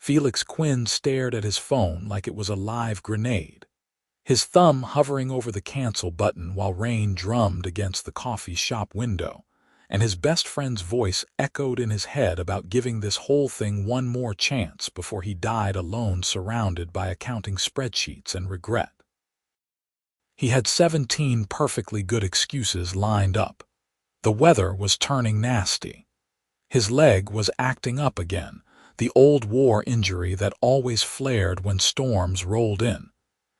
Felix Quinn stared at his phone like it was a live grenade, his thumb hovering over the cancel button while rain drummed against the coffee shop window, and his best friend's voice echoed in his head about giving this whole thing one more chance before he died alone, surrounded by accounting spreadsheets and regret. He had 17 perfectly good excuses lined up. The weather was turning nasty. His leg was acting up again, the old war injury that always flared when storms rolled in.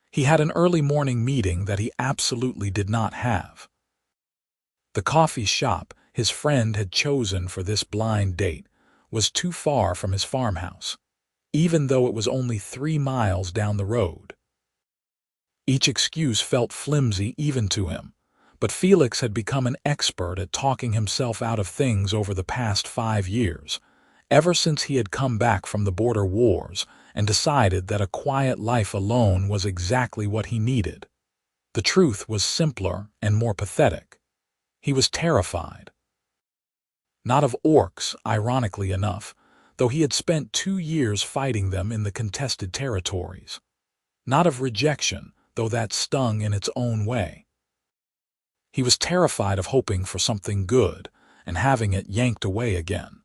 He had an early morning meeting that he absolutely did not have. The coffee shop his friend had chosen for this blind date was too far from his farmhouse, even though it was only 3 miles down the road. Each excuse felt flimsy even to him, but Felix had become an expert at talking himself out of things over the past 5 years, ever since he had come back from the border wars and decided that a quiet life alone was exactly what he needed. The truth was simpler and more pathetic. He was terrified. Not of orcs, ironically enough, though he had spent 2 years fighting them in the contested territories. Not of rejection, though that stung in its own way. He was terrified of hoping for something good and having it yanked away again.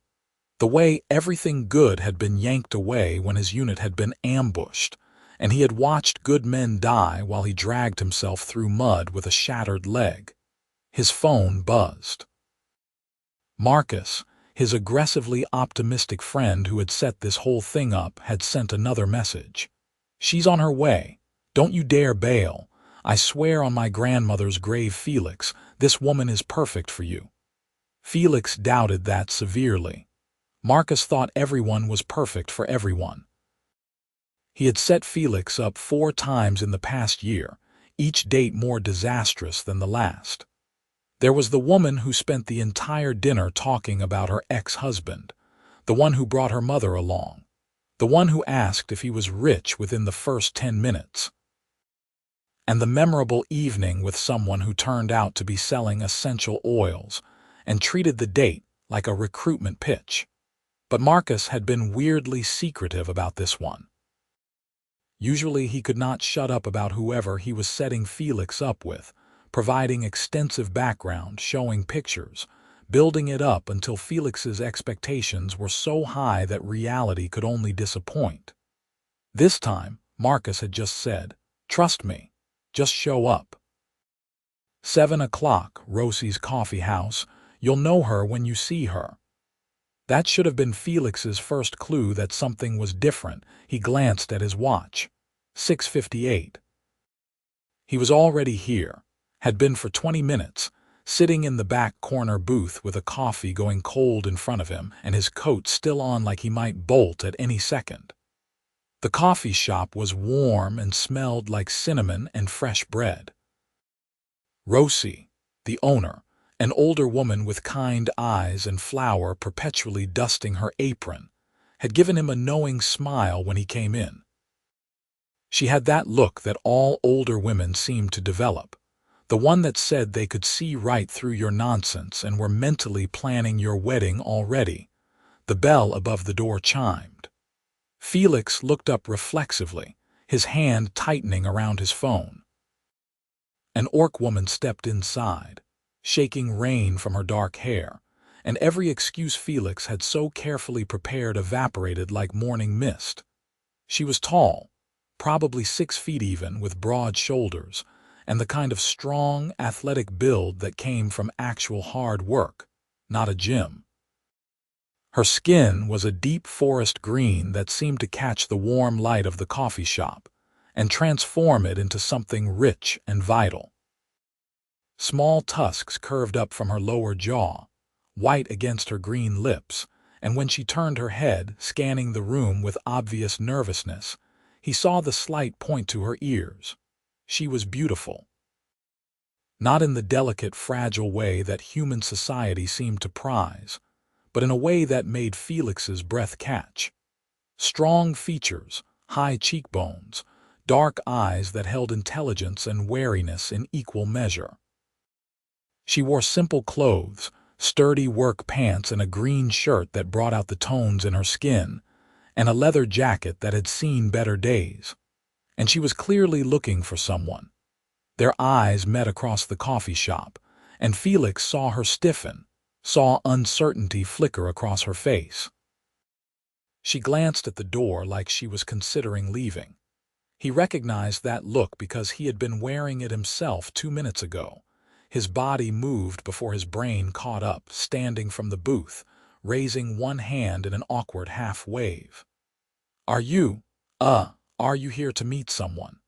The way everything good had been yanked away when his unit had been ambushed, and he had watched good men die while he dragged himself through mud with a shattered leg. His phone buzzed. Marcus, his aggressively optimistic friend who had set this whole thing up, had sent another message. "She's on her way. Don't you dare bail. I swear on my grandmother's grave, Felix, this woman is perfect for you." Felix doubted that severely. Marcus thought everyone was perfect for everyone. He had set Felix up 4 times in the past year, each date more disastrous than the last. There was the woman who spent the entire dinner talking about her ex-husband, the one who brought her mother along, the one who asked if he was rich within the first 10 minutes. And the memorable evening with someone who turned out to be selling essential oils and treated the date like a recruitment pitch. But Marcus had been weirdly secretive about this one. Usually he could not shut up about whoever he was setting Felix up with, providing extensive background, showing pictures, building it up until Felix's expectations were so high that reality could only disappoint. This time, Marcus had just said, "Trust me. Just show up." 7 o'clock, Rosie's coffee house. You'll know her when you see her. That should have been Felix's first clue that something was different. He glanced at his watch. 6:58. He was already here, had been for 20 minutes, sitting in the back corner booth with a coffee going cold in front of him and his coat still on like he might bolt at any second. The coffee shop was warm and smelled like cinnamon and fresh bread. Rosie, the owner, an older woman with kind eyes and flour perpetually dusting her apron, had given him a knowing smile when he came in. She had that look that all older women seemed to develop, the one that said they could see right through your nonsense and were mentally planning your wedding already. The bell above the door chimed. Felix looked up reflexively, his hand tightening around his phone. An orc woman stepped inside, shaking rain from her dark hair, and every excuse Felix had so carefully prepared evaporated like morning mist. She was tall, probably 6 feet even, with broad shoulders, and the kind of strong, athletic build that came from actual hard work, not a gym. Her skin was a deep forest green that seemed to catch the warm light of the coffee shop and transform it into something rich and vital. Small tusks curved up from her lower jaw, white against her green lips, and when she turned her head, scanning the room with obvious nervousness, he saw the slight point to her ears. She was beautiful. Not in the delicate, fragile way that human society seemed to prize, but in a way that made Felix's breath catch. Strong features, high cheekbones, dark eyes that held intelligence and wariness in equal measure. She wore simple clothes, sturdy work pants and a green shirt that brought out the tones in her skin, and a leather jacket that had seen better days. And she was clearly looking for someone. Their eyes met across the coffee shop, and Felix saw her stiffen, saw uncertainty flicker across her face. She glanced at the door like she was considering leaving. He recognized that look because he had been wearing it himself 2 minutes ago. His body moved before his brain caught up, standing from the booth, raising one hand in an awkward half-wave. Are you here to meet someone?"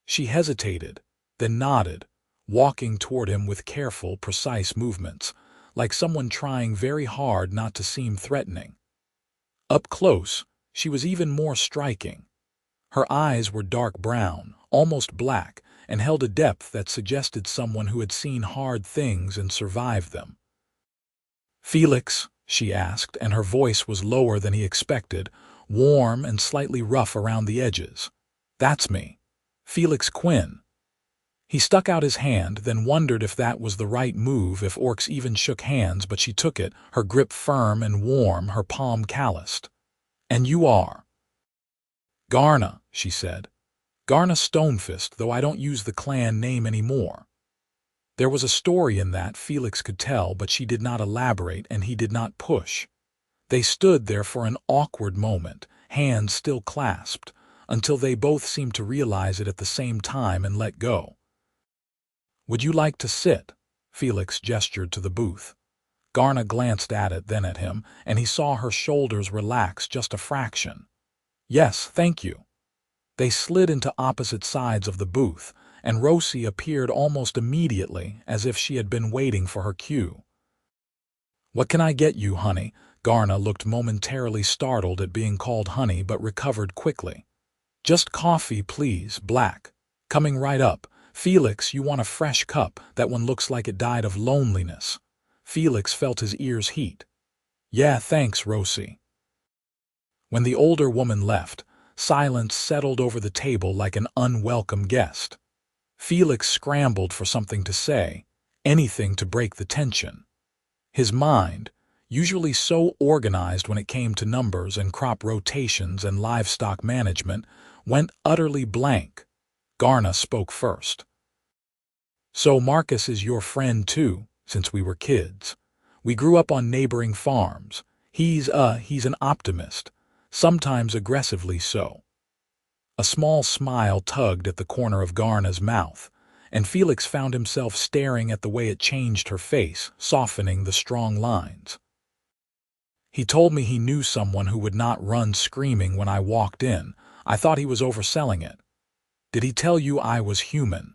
She hesitated, then nodded, walking toward him with careful, precise movements, like someone trying very hard not to seem threatening. Up close, she was even more striking. Her eyes were dark brown, almost black, and held a depth that suggested someone who had seen hard things and survived them. "Felix?" she asked, and her voice was lower than he expected, warm and slightly rough around the edges. "That's me. Felix Quinn." He stuck out his hand, then wondered if that was the right move, if orcs even shook hands, but she took it, her grip firm and warm, her palm calloused. "And you are?" "Garna," she said. "Garna Stonefist, though I don't use the clan name anymore." There was a story in that, Felix could tell, but she did not elaborate, and he did not push. They stood there for an awkward moment, hands still clasped, until they both seemed to realize it at the same time and let go. "Would you like to sit?" Felix gestured to the booth. Garna glanced at it, then at him, and he saw her shoulders relax just a fraction. "Yes, thank you." They slid into opposite sides of the booth, and Rosie appeared almost immediately, as if she had been waiting for her cue. "What can I get you, honey?" Garna looked momentarily startled at being called honey, but recovered quickly. "Just coffee, please, black. Coming right up. Felix, you want a fresh cup? That one looks like it died of loneliness." Felix felt his ears heat. "Yeah, thanks, Rosie." When the older woman left, silence settled over the table like an unwelcome guest. Felix scrambled for something to say, anything to break the tension. His mind, usually so organized when it came to numbers and crop rotations and livestock management, went utterly blank. Garna spoke first. "So Marcus is your friend too, since we were kids. We grew up on neighboring farms. He's an optimist, sometimes aggressively so." A small smile tugged at the corner of Garna's mouth, and Felix found himself staring at the way it changed her face, softening the strong lines. "He told me he knew someone who would not run screaming when I walked in. I thought he was overselling it." "Did he tell you I was human?"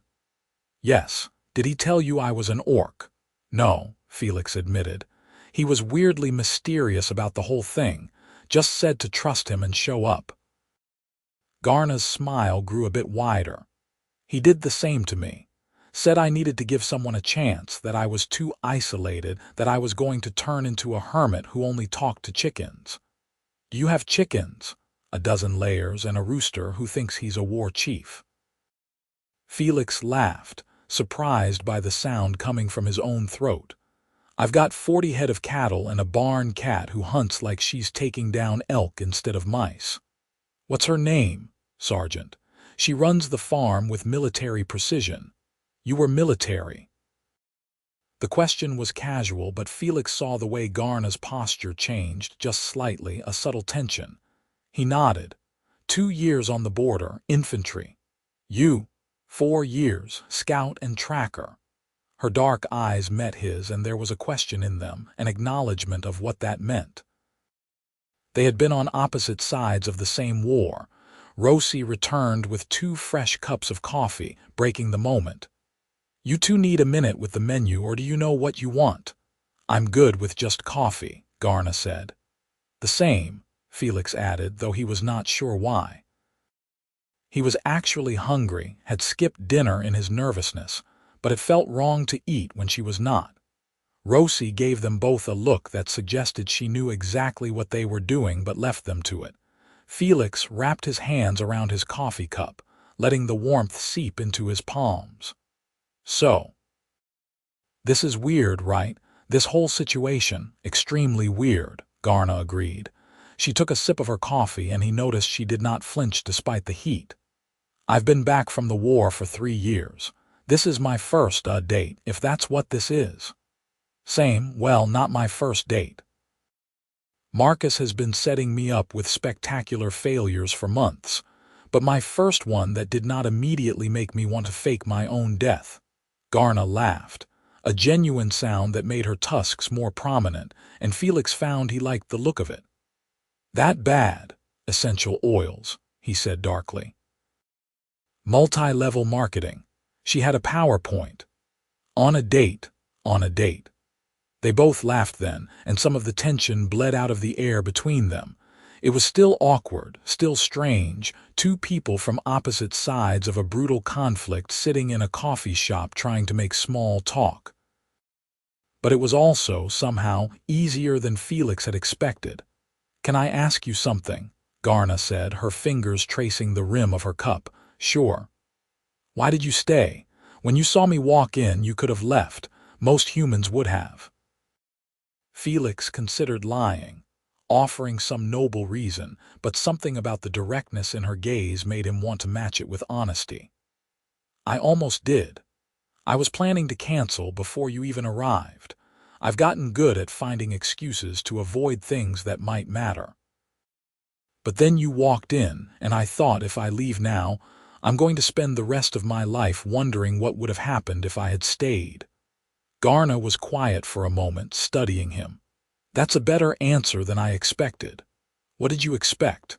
"Yes." "Did he tell you I was an orc?" "No," Felix admitted. "He was weirdly mysterious about the whole thing, just said to trust him and show up." Garna's smile grew a bit wider. "He did the same to me. Said I needed to give someone a chance, that I was too isolated, that I was going to turn into a hermit who only talked to chickens." "Do you have chickens?" "A dozen layers, and a rooster who thinks he's a war chief." Felix laughed, surprised by the sound coming from his own throat. "I've got 40 head of cattle and a barn cat who hunts like she's taking down elk instead of mice." "What's her name?" "Sergeant. She runs the farm with military precision." "You were military." The question was casual, but Felix saw the way Garna's posture changed, just slightly, a subtle tension. He nodded. 2 years on the border, infantry." "You?" 4 years, scout and tracker." Her dark eyes met his, and there was a question in them, an acknowledgement of what that meant. They had been on opposite sides of the same war. Rosie returned with 2 fresh cups of coffee, breaking the moment. "You two need a minute with the menu, or do you know what you want?" "I'm good with just coffee," Garna said. "The same," Felix added, though he was not sure why. He was actually hungry, had skipped dinner in his nervousness, but it felt wrong to eat when she was not. Rosie gave them both a look that suggested she knew exactly what they were doing but left them to it. Felix wrapped his hands around his coffee cup, letting the warmth seep into his palms. "So, this is weird, right? This whole situation, extremely weird," Garna agreed. She took a sip of her coffee and he noticed she did not flinch despite the heat. "I've been back from the war for 3 years. This is my first date, if that's what this is." "Same, well, not my first date. Marcus has been setting me up with spectacular failures for months, but my first one that did not immediately make me want to fake my own death." Garna laughed, a genuine sound that made her tusks more prominent, and Felix found he liked the look of it. "That bad? Essential oils," he said darkly. "Multi-level marketing. She had a PowerPoint. On a date, on a date." They both laughed then, and some of the tension bled out of the air between them. It was still awkward, still strange, two people from opposite sides of a brutal conflict sitting in a coffee shop trying to make small talk. But it was also, somehow, easier than Felix had expected. "Can I ask you something?" Garna said, her fingers tracing the rim of her cup. "Sure." "Why did you stay? When you saw me walk in, you could have left. Most humans would have." Felix considered lying, offering some noble reason, but something about the directness in her gaze made him want to match it with honesty. "I almost did. I was planning to cancel before you even arrived. I've gotten good at finding excuses to avoid things that might matter. But then you walked in, and I thought, if I leave now, I'm going to spend the rest of my life wondering what would have happened if I had stayed." Garna was quiet for a moment, studying him. "That's a better answer than I expected. What did you expect?"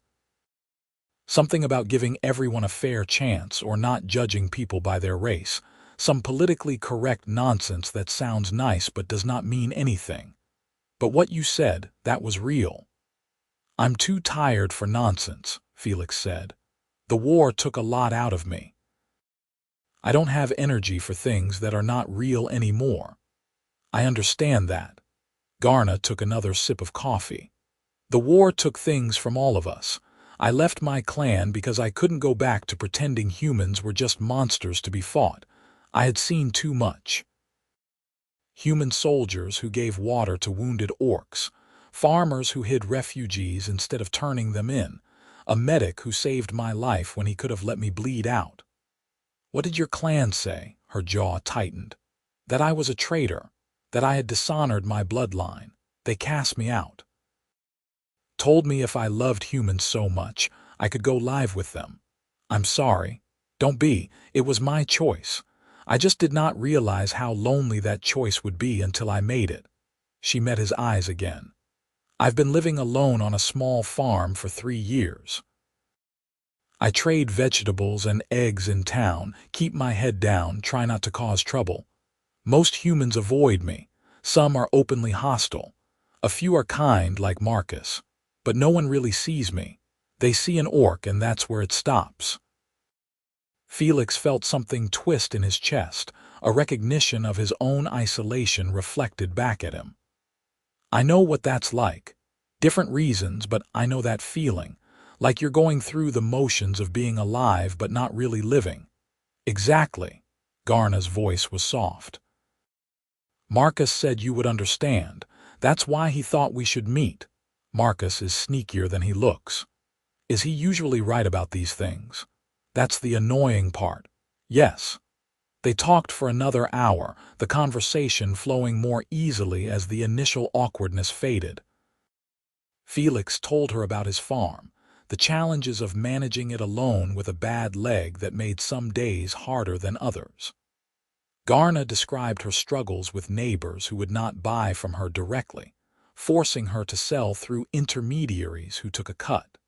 "Something about giving everyone a fair chance or not judging people by their race. Some politically correct nonsense that sounds nice but does not mean anything. But what you said, that was real." "I'm too tired for nonsense," Felix said. "The war took a lot out of me. I don't have energy for things that are not real anymore." "I understand that." Garna took another sip of coffee. "The war took things from all of us. I left my clan because I couldn't go back to pretending humans were just monsters to be fought. I had seen too much. Human soldiers who gave water to wounded orcs, farmers who hid refugees instead of turning them in, a medic who saved my life when he could have let me bleed out." "What did your clan say?" Her jaw tightened. "That I was a traitor, that I had dishonored my bloodline. They cast me out. Told me if I loved humans so much, I could go live with them. I'm sorry. Don't be. It was my choice. I just did not realize how lonely that choice would be until I made it." She met his eyes again. "I've been living alone on a small farm for 3 years. I trade vegetables and eggs in town, keep my head down, try not to cause trouble. Most humans avoid me. Some are openly hostile. A few are kind, like Marcus. But no one really sees me. They see an orc and that's where it stops." Felix felt something twist in his chest, a recognition of his own isolation reflected back at him. "I know what that's like. Different reasons, but I know that feeling. Like you're going through the motions of being alive but not really living." "Exactly." Garna's voice was soft. "Marcus said you would understand. That's why he thought we should meet. Marcus is sneakier than he looks." "Is he usually right about these things?" "That's the annoying part." "Yes." They talked for another hour, the conversation flowing more easily as the initial awkwardness faded. Felix told her about his farm, the challenges of managing it alone with a bad leg that made some days harder than others. Garna described her struggles with neighbors who would not buy from her directly, forcing her to sell through intermediaries who took a cut.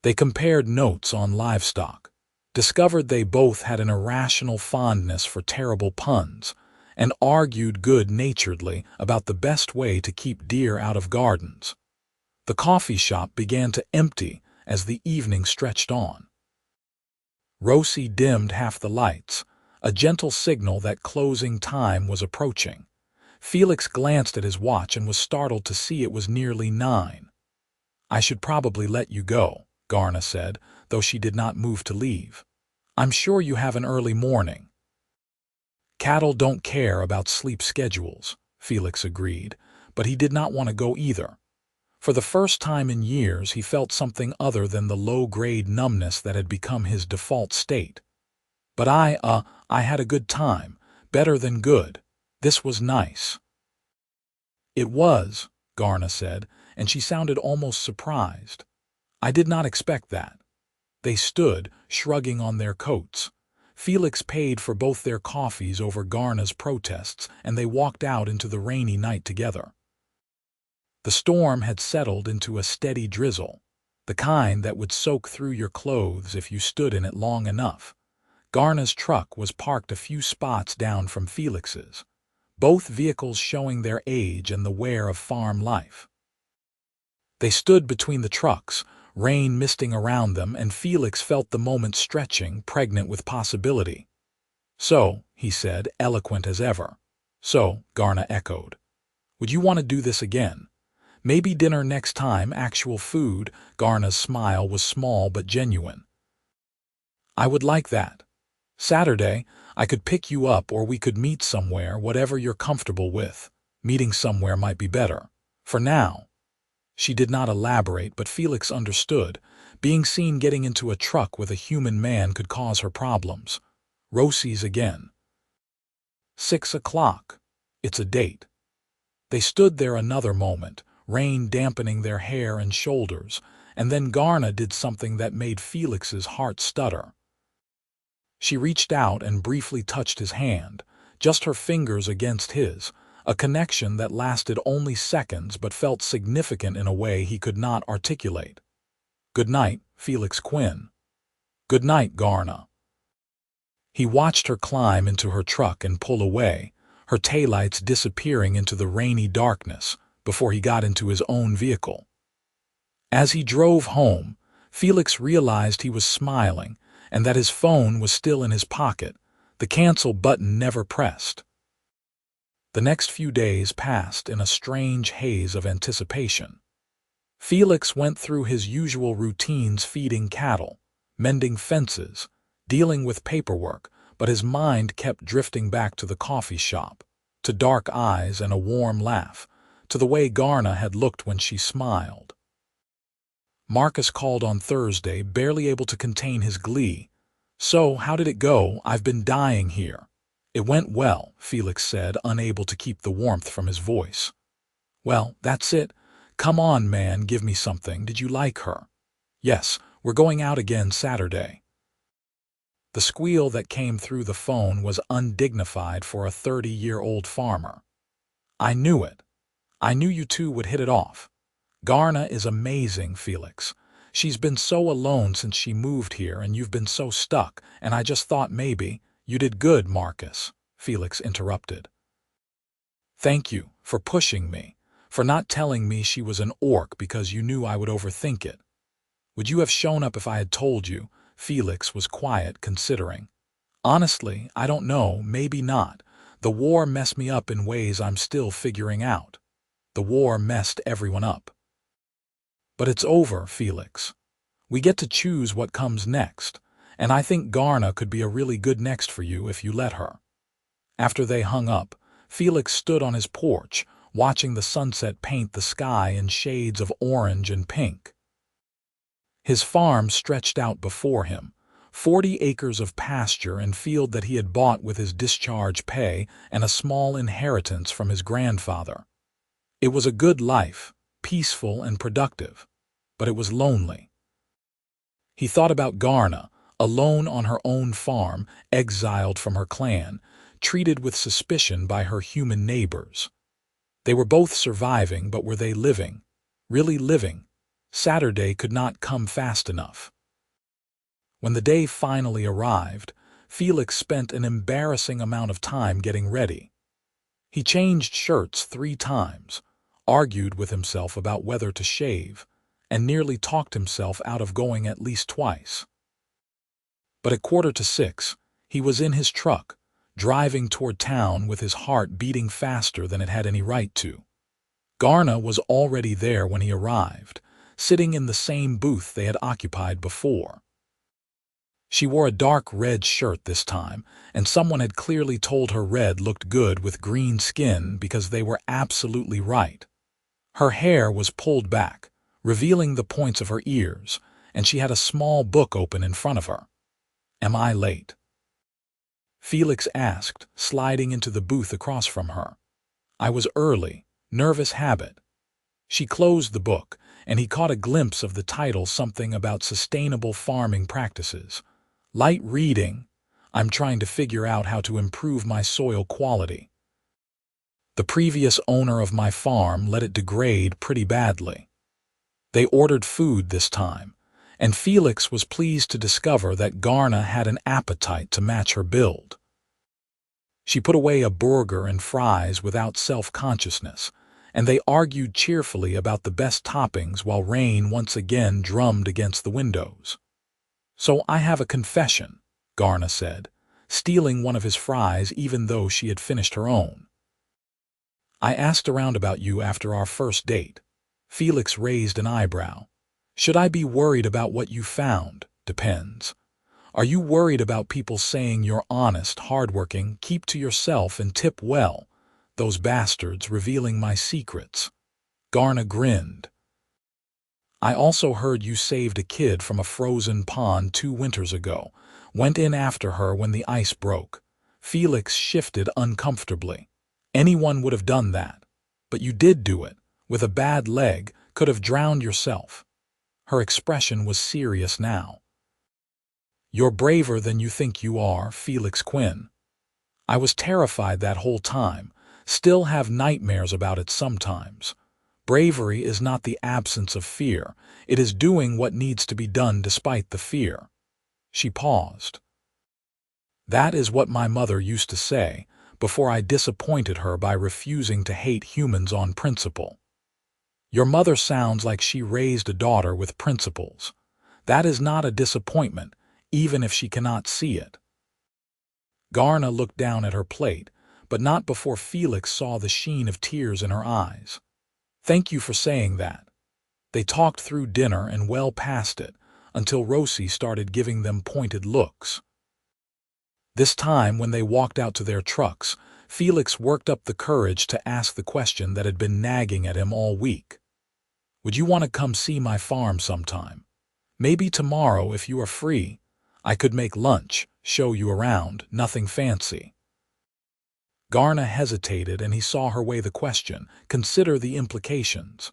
They compared notes on livestock, discovered they both had an irrational fondness for terrible puns, and argued good-naturedly about the best way to keep deer out of gardens. The coffee shop began to empty as the evening stretched on. Rosie dimmed half the lights, a gentle signal that closing time was approaching. Felix glanced at his watch and was startled to see it was nearly 9. "I should probably let you go," Garna said, though she did not move to leave. "I'm sure you have an early morning." "Cattle don't care about sleep schedules," Felix agreed, but he did not want to go either. For the first time in years, he felt something other than the low-grade numbness that had become his default state. But I had a good time. Better than good. This was nice. It was, Garna said, and she sounded almost surprised. I did not expect that. They stood, shrugging on their coats. Felix paid for both their coffees over Garna's protests, and they walked out into the rainy night together. The storm had settled into a steady drizzle, the kind that would soak through your clothes if you stood in it long enough. Garna's truck was parked a few spots down from Felix's, both vehicles showing their age and the wear of farm life. They stood between the trucks, rain misting around them, and Felix felt the moment stretching, pregnant with possibility. "So," he said, eloquent as ever. "So," Garna echoed. "Would you want to do this again? Maybe dinner next time, actual food." Garna's smile was small but genuine. "I would like that. Saturday, I could pick you up or we could meet somewhere, whatever you're comfortable with. Meeting somewhere might be better. For now." She did not elaborate, but Felix understood. Being seen getting into a truck with a human man could cause her problems. Rosie's again. 6 o'clock. It's a date. They stood there another moment, rain dampening their hair and shoulders, and then Garna did something that made Felix's heart stutter. She reached out and briefly touched his hand, just her fingers against his, a connection that lasted only seconds but felt significant in a way he could not articulate. "Good night, Felix Quinn." "Good night, Garna." He watched her climb into her truck and pull away, her taillights disappearing into the rainy darkness before he got into his own vehicle. As he drove home, Felix realized he was smiling and that his phone was still in his pocket, the cancel button never pressed. The next few days passed in a strange haze of anticipation. Felix went through his usual routines, feeding cattle, mending fences, dealing with paperwork, but his mind kept drifting back to the coffee shop, to dark eyes and a warm laugh, to the way Garna had looked when she smiled. Marcus called on Thursday, barely able to contain his glee. "So, how did it go? I've been dying here." "It went well," Felix said, unable to keep the warmth from his voice. "Well, that's it. Come on, man, give me something. Did you like her?" "Yes, we're going out again Saturday." The squeal that came through the phone was undignified for a 30-year-old farmer. "I knew it. I knew you two would hit it off. Garna is amazing, Felix. She's been so alone since she moved here, and you've been so stuck, and I just thought maybe—" "You did good, Marcus," Felix interrupted. "Thank you for pushing me, for not telling me she was an orc because you knew I would overthink it. Would you have shown up if I had told you?" Felix was quiet, considering. "Honestly, I don't know, maybe not. The war messed me up in ways I'm still figuring out. The war messed everyone up. But it's over, Felix. We get to choose what comes next, and I think Garna could be a really good next for you if you let her." After they hung up, Felix stood on his porch, watching the sunset paint the sky in shades of orange and pink. His farm stretched out before him, 40 acres of pasture and field that he had bought with his discharge pay and a small inheritance from his grandfather. It was a good life, peaceful and productive, but it was lonely. He thought about Garna, alone on her own farm, exiled from her clan, treated with suspicion by her human neighbors. They were both surviving, but were they living? Really living? Saturday could not come fast enough. When the day finally arrived, Felix spent an embarrassing amount of time getting ready. He changed shirts 3 times, argued with himself about whether to shave, and nearly talked himself out of going at least twice. But at 5:45, he was in his truck, driving toward town with his heart beating faster than it had any right to. Garna was already there when he arrived, sitting in the same booth they had occupied before. She wore a dark red shirt this time, and someone had clearly told her red looked good with green skin because they were absolutely right. Her hair was pulled back, revealing the points of her ears, and she had a small book open in front of her. "Am I late?" Felix asked, sliding into the booth across from her. "I was early. Nervous habit." She closed the book, and he caught a glimpse of the title, something about sustainable farming practices. Light reading. "I'm trying to figure out how to improve my soil quality. The previous owner of my farm let it degrade pretty badly." They ordered food this time, and Felix was pleased to discover that Garna had an appetite to match her build. She put away a burger and fries without self-consciousness, and they argued cheerfully about the best toppings while rain once again drummed against the windows. "So I have a confession," Garna said, stealing one of his fries even though she had finished her own. "I asked around about you after our first date." Felix raised an eyebrow. "Should I be worried about what you found? Depends. Are you worried about people saying you're honest, hardworking, keep to yourself, and tip well? Those bastards revealing my secrets." Garna grinned. "I also heard you saved a kid from a frozen pond 2 winters ago. Went in after her when the ice broke." Felix shifted uncomfortably. "Anyone would have done that. But you did do it. With a bad leg, could have drowned yourself." Her expression was serious now. "You're braver than you think you are, Felix Quinn." "I was terrified that whole time. Still have nightmares about it sometimes. Bravery is not the absence of fear. It is doing what needs to be done despite the fear." She paused. "That is what my mother used to say before I disappointed her by refusing to hate humans on principle." "Your mother sounds like she raised a daughter with principles. That is not a disappointment, even if she cannot see it." Garna looked down at her plate, but not before Felix saw the sheen of tears in her eyes. "Thank you for saying that." They talked through dinner and well past it, until Rosie started giving them pointed looks. This time, when they walked out to their trucks, Felix worked up the courage to ask the question that had been nagging at him all week. "Would you want to come see my farm sometime? Maybe tomorrow if you are free. I could make lunch, show you around, nothing fancy." Garna hesitated, and he saw her weigh the question, consider the implications.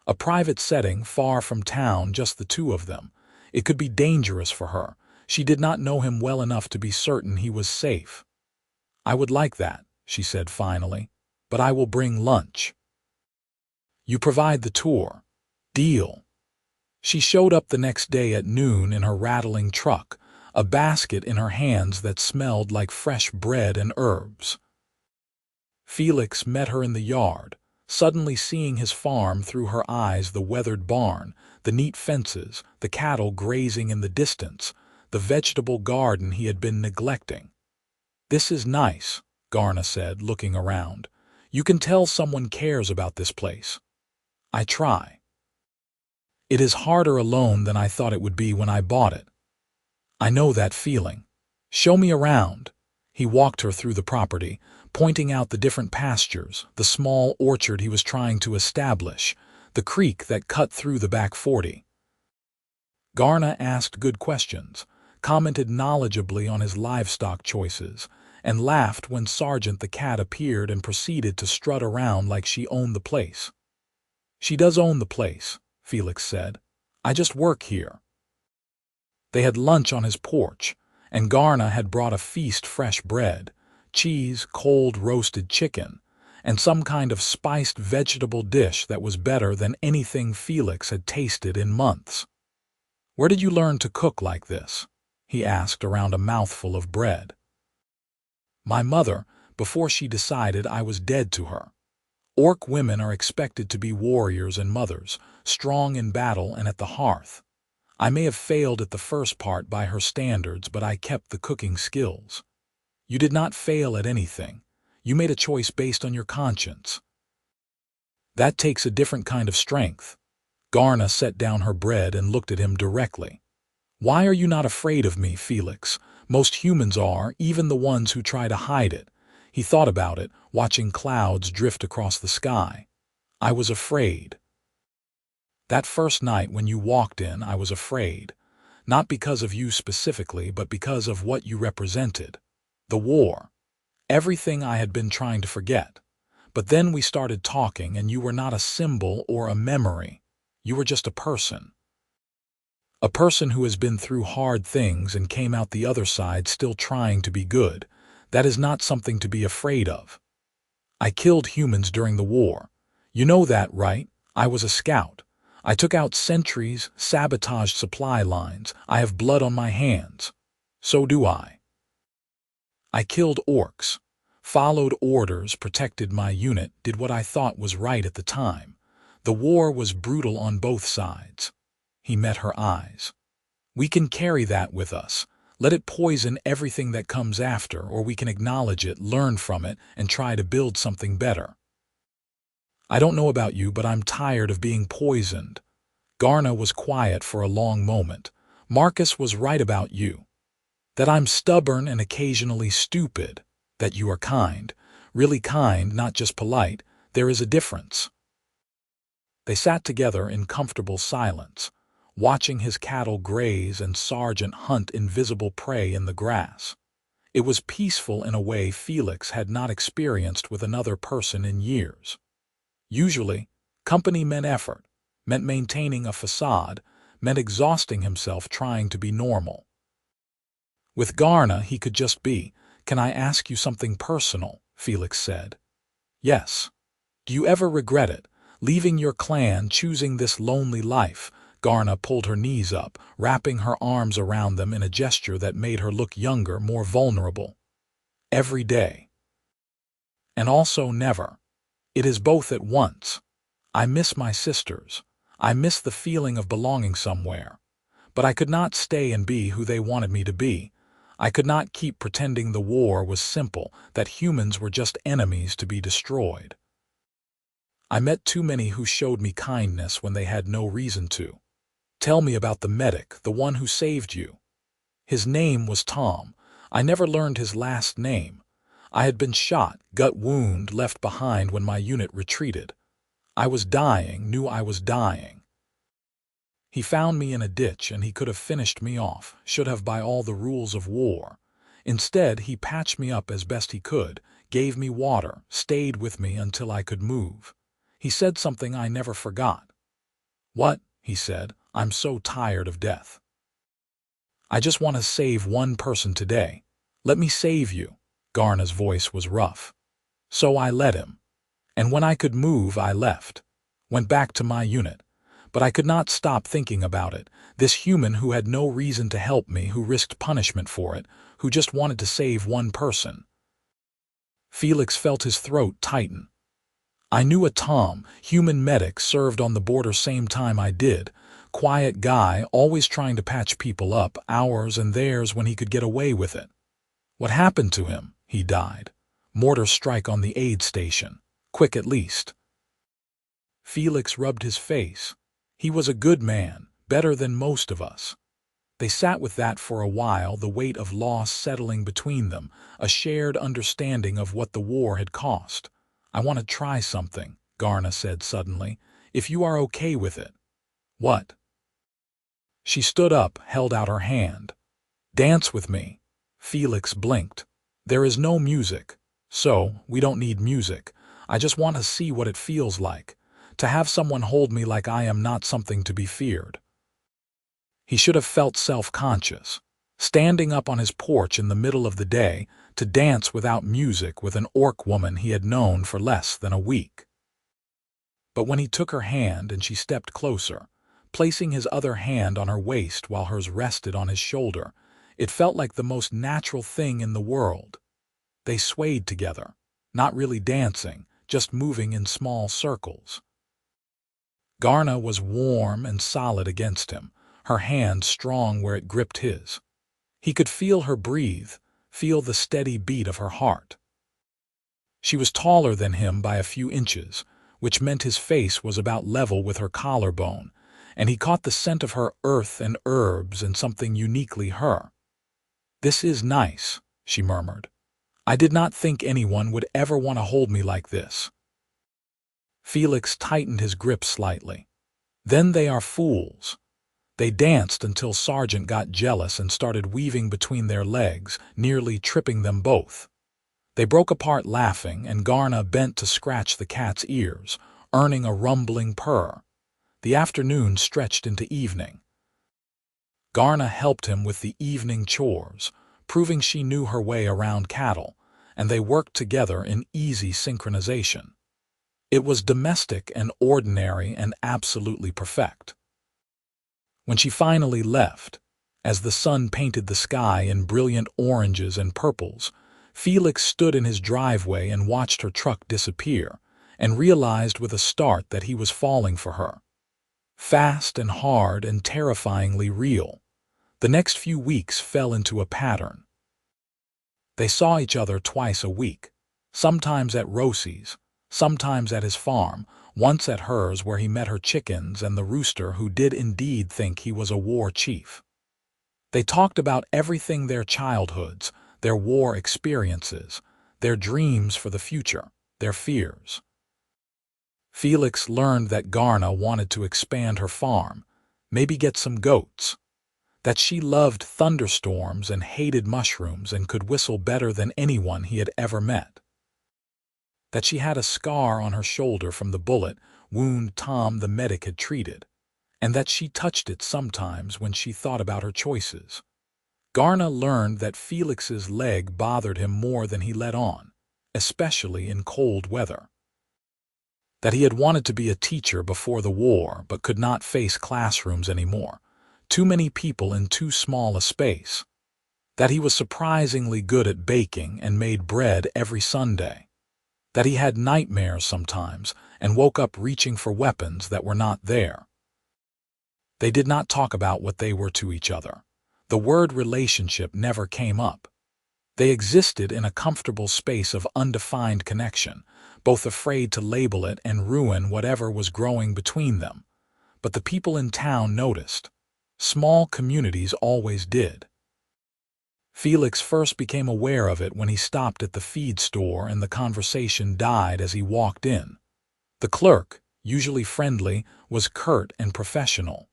A private setting, far from town, just the two of them. It could be dangerous for her. She did not know him well enough to be certain he was safe. "I would like that," she said finally, "but I will bring lunch." "You provide the tour. Deal." She showed up the next day at noon in her rattling truck, a basket in her hands that smelled like fresh bread and herbs. Felix met her in the yard, suddenly seeing his farm through her eyes, the weathered barn, the neat fences, the cattle grazing in the distance, the vegetable garden he had been neglecting. "This is nice," Garna said, looking around. "You can tell someone cares about this place." "I try." "It is harder alone than I thought it would be when I bought it." "I know that feeling. Show me around." He walked her through the property, pointing out the different pastures, the small orchard he was trying to establish, the creek that cut through the back 40. Garna asked good questions, commented knowledgeably on his livestock choices, and laughed when Sergeant the cat appeared and proceeded to strut around like she owned the place. "She does own the place," Felix said. "I just work here." They had lunch on his porch, and Garna had brought a feast: fresh bread, cheese, cold roasted chicken, and some kind of spiced vegetable dish that was better than anything Felix had tasted in months. "Where did you learn to cook like this?" he asked around a mouthful of bread. "My mother, before she decided I was dead to her." Orc women are expected to be warriors and mothers, strong in battle and at the hearth. I may have failed at the first part by her standards, but I kept the cooking skills. You did not fail at anything. You made a choice based on your conscience. That takes a different kind of strength. Garna set down her bread and looked at him directly. "Why are you not afraid of me, Felix? Most humans are, even the ones who try to hide it." He thought about it, watching clouds drift across the sky. I was afraid. That first night when you walked in, I was afraid. Not because of you specifically, but because of what you represented. The war. Everything I had been trying to forget. But then we started talking, and you were not a symbol or a memory. You were just a person. A person who has been through hard things and came out the other side still trying to be good. That is not something to be afraid of. I killed humans during the war. You know that, right? I was a scout. I took out sentries, sabotaged supply lines. I have blood on my hands. So do I. I killed orcs, followed orders, protected my unit, did what I thought was right at the time. The war was brutal on both sides. He met her eyes. We can carry that with us. Let it poison everything that comes after, or we can acknowledge it, learn from it, and try to build something better. I don't know about you, but I'm tired of being poisoned. Garna was quiet for a long moment. Marcus was right about you. That I'm stubborn and occasionally stupid. That you are kind. Really kind, not just polite. There is a difference. They sat together in comfortable silence, watching his cattle graze and Sergeant hunt invisible prey in the grass. It was peaceful in a way Felix had not experienced with another person in years. Usually, company meant effort, meant maintaining a facade, meant exhausting himself trying to be normal. With Garna, he could just be. "Can I ask you something personal?" Felix said. "Yes." "Do you ever regret it? Leaving your clan, choosing this lonely life?" Garna pulled her knees up, wrapping her arms around them in a gesture that made her look younger, more vulnerable. "Every day. And also never. It is both at once. I miss my sisters. I miss the feeling of belonging somewhere. But I could not stay and be who they wanted me to be. I could not keep pretending the war was simple, that humans were just enemies to be destroyed. I met too many who showed me kindness when they had no reason to. Tell me about the medic, the one who saved you." "His name was Tom. I never learned his last name. I had been shot, gut wound, left behind when my unit retreated. I was dying, knew I was dying. He found me in a ditch, and he could have finished me off, should have by all the rules of war. Instead, he patched me up as best he could, gave me water, stayed with me until I could move. He said something I never forgot. "What?" he said. "I'm so tired of death. I just want to save one person today. Let me save you." Garna's voice was rough. "So I let him. And when I could move, I left. Went back to my unit. But I could not stop thinking about it. This human who had no reason to help me, who risked punishment for it, who just wanted to save one person." Felix felt his throat tighten. "I knew a Tom, human medic, served on the border same time I did. Quiet guy, always trying to patch people up, ours and theirs, when he could get away with it. What happened to him? He died. Mortar strike on the aid station. Quick at least." Felix rubbed his face. He was a good man, better than most of us. They sat with that for a while, the weight of loss settling between them, a shared understanding of what the war had cost. "I want to try something," Garna said suddenly, "if you are okay with it." "What?" She stood up, held out her hand. "Dance with me." Felix blinked. "There is no music. So, we don't need music. I just want to see what it feels like. To have someone hold me like I am not something to be feared." He should have felt self-conscious. Standing up on his porch in the middle of the day, to dance without music with an orc woman he had known for less than a week. But when he took her hand and she stepped closer, placing his other hand on her waist while hers rested on his shoulder, it felt like the most natural thing in the world. They swayed together, not really dancing, just moving in small circles. Garna was warm and solid against him, her hand strong where it gripped his. He could feel her breathe, feel the steady beat of her heart. She was taller than him by a few inches, which meant his face was about level with her collarbone, and he caught the scent of her earth and herbs and something uniquely her. "This is nice," she murmured. "I did not think anyone would ever want to hold me like this." Felix tightened his grip slightly. Then they are fools. They danced until Sergeant got jealous and started weaving between their legs, nearly tripping them both. They broke apart laughing, and Garna bent to scratch the cat's ears, earning a rumbling purr. The afternoon stretched into evening. Garna helped him with the evening chores, proving she knew her way around cattle, and they worked together in easy synchronization. It was domestic and ordinary and absolutely perfect. When she finally left, as the sun painted the sky in brilliant oranges and purples, Felix stood in his driveway and watched her truck disappear, and realized with a start that he was falling for her. Fast and hard and terrifyingly real, the next few weeks fell into a pattern. They saw each other twice a week, sometimes at Rosie's, sometimes at his farm, once at hers where he met her chickens and the rooster who did indeed think he was a war chief. They talked about everything: their childhoods, their war experiences, their dreams for the future, their fears. Felix learned that Garna wanted to expand her farm, maybe get some goats, that she loved thunderstorms and hated mushrooms and could whistle better than anyone he had ever met, that she had a scar on her shoulder from the bullet wound Tom the medic had treated, and that she touched it sometimes when she thought about her choices. Garna learned that Felix's leg bothered him more than he let on, especially in cold weather, that he had wanted to be a teacher before the war but could not face classrooms anymore, too many people in too small a space, that he was surprisingly good at baking and made bread every Sunday, that he had nightmares sometimes and woke up reaching for weapons that were not there. They did not talk about what they were to each other. The word relationship never came up. They existed in a comfortable space of undefined connection, both afraid to label it and ruin whatever was growing between them. But the people in town noticed. Small communities always did. Felix first became aware of it when he stopped at the feed store and the conversation died as he walked in. The clerk, usually friendly, was curt and professional.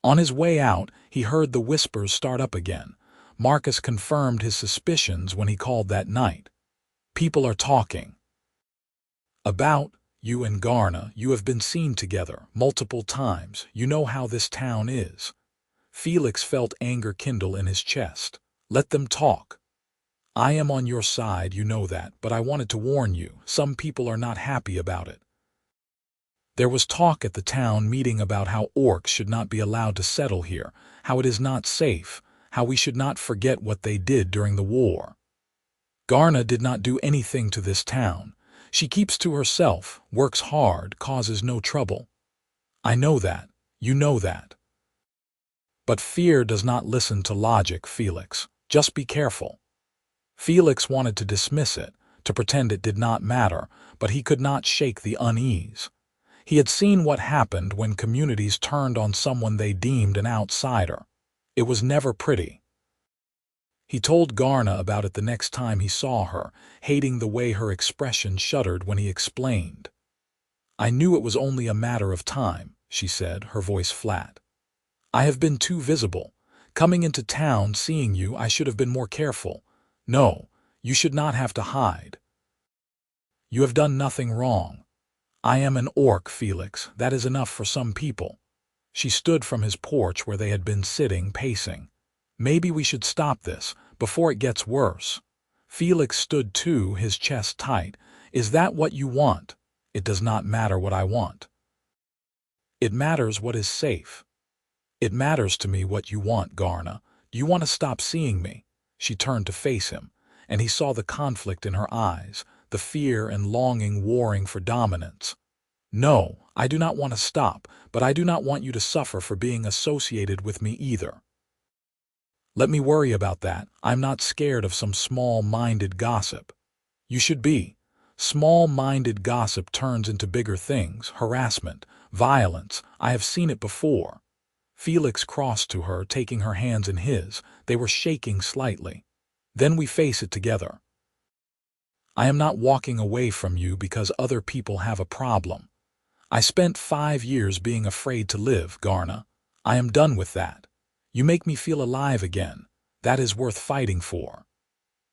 On his way out, he heard the whispers start up again. Marcus confirmed his suspicions when he called that night. People are talking about you and Garna. You have been seen together multiple times. You know how this town is. Felix felt anger kindle in his chest. Let them talk. I am on your side, you know that, but I wanted to warn you. Some people are not happy about it. There was talk at the town meeting about how orcs should not be allowed to settle here, how it is not safe, how we should not forget what they did during the war. Garna did not do anything to this town. She keeps to herself, works hard, causes no trouble. I know that. You know that. But fear does not listen to logic, Felix. Just be careful. Felix wanted to dismiss it, to pretend it did not matter, but he could not shake the unease. He had seen what happened when communities turned on someone they deemed an outsider. It was never pretty. He told Garna about it the next time he saw her, hating the way her expression shuddered when he explained. I knew it was only a matter of time, she said, her voice flat. I have been too visible. Coming into town, seeing you, I should have been more careful. No, you should not have to hide. You have done nothing wrong. I am an orc, Felix. That is enough for some people. She stood from his porch where they had been sitting, pacing. Maybe we should stop this, before it gets worse. Felix stood too, his chest tight. Is that what you want? It does not matter what I want. It matters what is safe. It matters to me what you want, Garna. Do you want to stop seeing me? She turned to face him, and he saw the conflict in her eyes, the fear and longing warring for dominance. No, I do not want to stop, but I do not want you to suffer for being associated with me either. Let me worry about that. I'm not scared of some small-minded gossip. You should be. Small-minded gossip turns into bigger things, harassment, violence. I have seen it before. Felix crossed to her, taking her hands in his. They were shaking slightly. Then we face it together. I am not walking away from you because other people have a problem. I spent 5 years being afraid to live, Garna. I am done with that. You make me feel alive again. That is worth fighting for."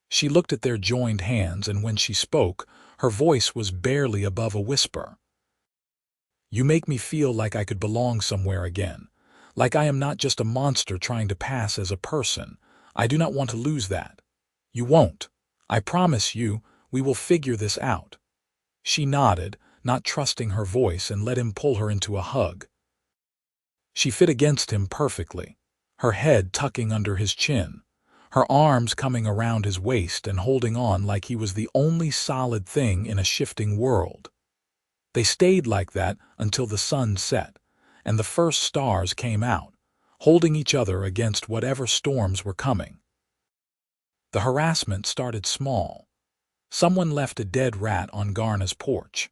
She looked at their joined hands, and when she spoke, her voice was barely above a whisper. "You make me feel like I could belong somewhere again, like I am not just a monster trying to pass as a person. I do not want to lose that." "You won't. I promise you, we will figure this out." She nodded, not trusting her voice, and let him pull her into a hug. She fit against him perfectly, her head tucking under his chin, her arms coming around his waist and holding on like he was the only solid thing in a shifting world. They stayed like that until the sun set, and the first stars came out, holding each other against whatever storms were coming. The harassment started small. Someone left a dead rat on Garna's porch.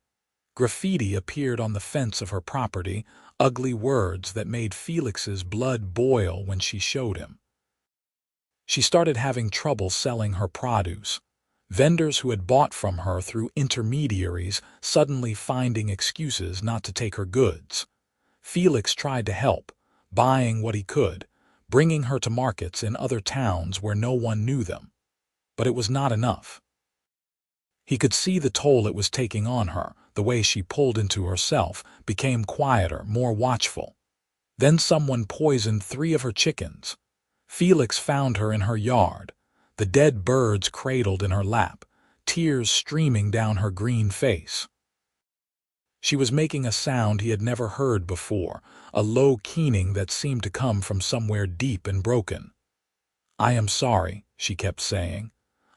Graffiti appeared on the fence of her property, ugly words that made Felix's blood boil when she showed him. She started having trouble selling her produce, vendors who had bought from her through intermediaries suddenly finding excuses not to take her goods. Felix tried to help, buying what he could, bringing her to markets in other towns where no one knew them. But it was not enough. He could see the toll it was taking on her. The way she pulled into herself, became quieter, more watchful. Then someone poisoned 3 of her chickens. Felix found her in her yard, the dead birds cradled in her lap, tears streaming down her green face. She was making a sound he had never heard before, a low keening that seemed to come from somewhere deep and broken. "I am sorry," she kept saying.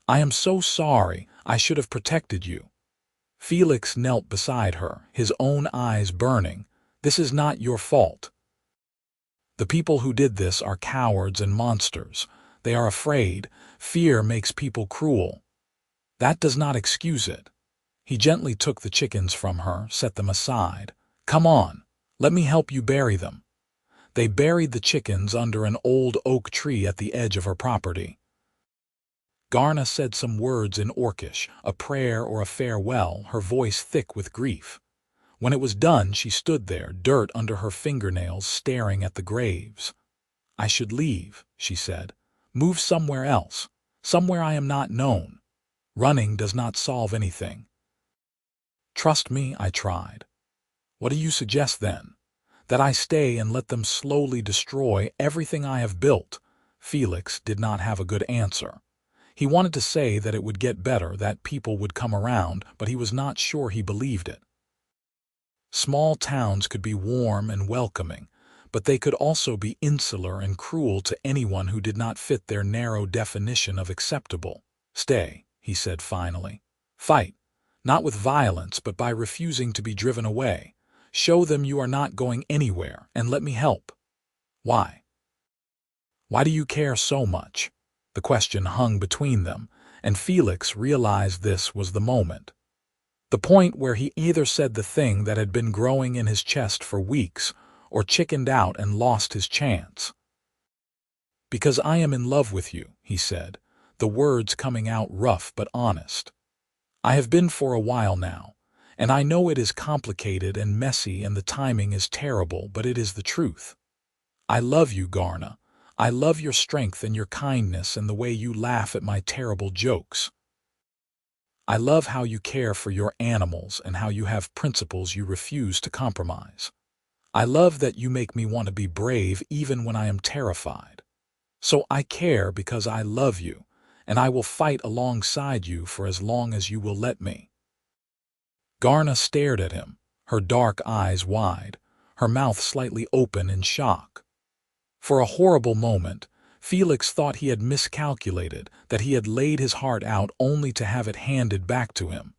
"I am so sorry. I should have protected you." Felix knelt beside her, his own eyes burning. "This is not your fault. The people who did this are cowards and monsters. They are afraid. Fear makes people cruel. That does not excuse it." He gently took the chickens from her, set them aside. "Come on, let me help you bury them." They buried the chickens under an old oak tree at the edge of her property. Garna said some words in Orcish, a prayer or a farewell, her voice thick with grief. When it was done, she stood there, dirt under her fingernails, staring at the graves. "I should leave," she said. "Move somewhere else, somewhere I am not known. Running does not solve anything." "Trust me," I tried. "What do you suggest then? That I stay and let them slowly destroy everything I have built?" Felix did not have a good answer. He wanted to say that it would get better, that people would come around, but he was not sure he believed it. Small towns could be warm and welcoming, but they could also be insular and cruel to anyone who did not fit their narrow definition of acceptable. "Stay," he said finally. "Fight, not with violence, but by refusing to be driven away. Show them you are not going anywhere, and let me help." "Why? Why do you care so much?" The question hung between them, and Felix realized this was the moment. The point where he either said the thing that had been growing in his chest for weeks, or chickened out and lost his chance. "Because I am in love with you," he said, the words coming out rough but honest. "I have been for a while now, and I know it is complicated and messy and the timing is terrible, but it is the truth. I love you, Garna. I love your strength and your kindness and the way you laugh at my terrible jokes. I love how you care for your animals and how you have principles you refuse to compromise. I love that you make me want to be brave even when I am terrified. So I care because I love you, and I will fight alongside you for as long as you will let me." Garna stared at him, her dark eyes wide, her mouth slightly open in shock. For a horrible moment, Felix thought he had miscalculated, that he had laid his heart out only to have it handed back to him.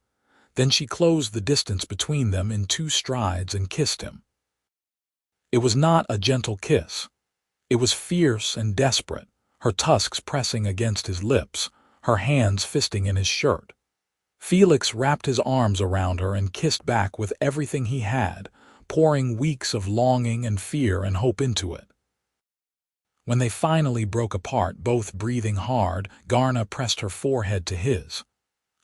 Then she closed the distance between them in 2 strides and kissed him. It was not a gentle kiss. It was fierce and desperate, her tusks pressing against his lips, her hands fisting in his shirt. Felix wrapped his arms around her and kissed back with everything he had, pouring weeks of longing and fear and hope into it. When they finally broke apart, both breathing hard, Garna pressed her forehead to his.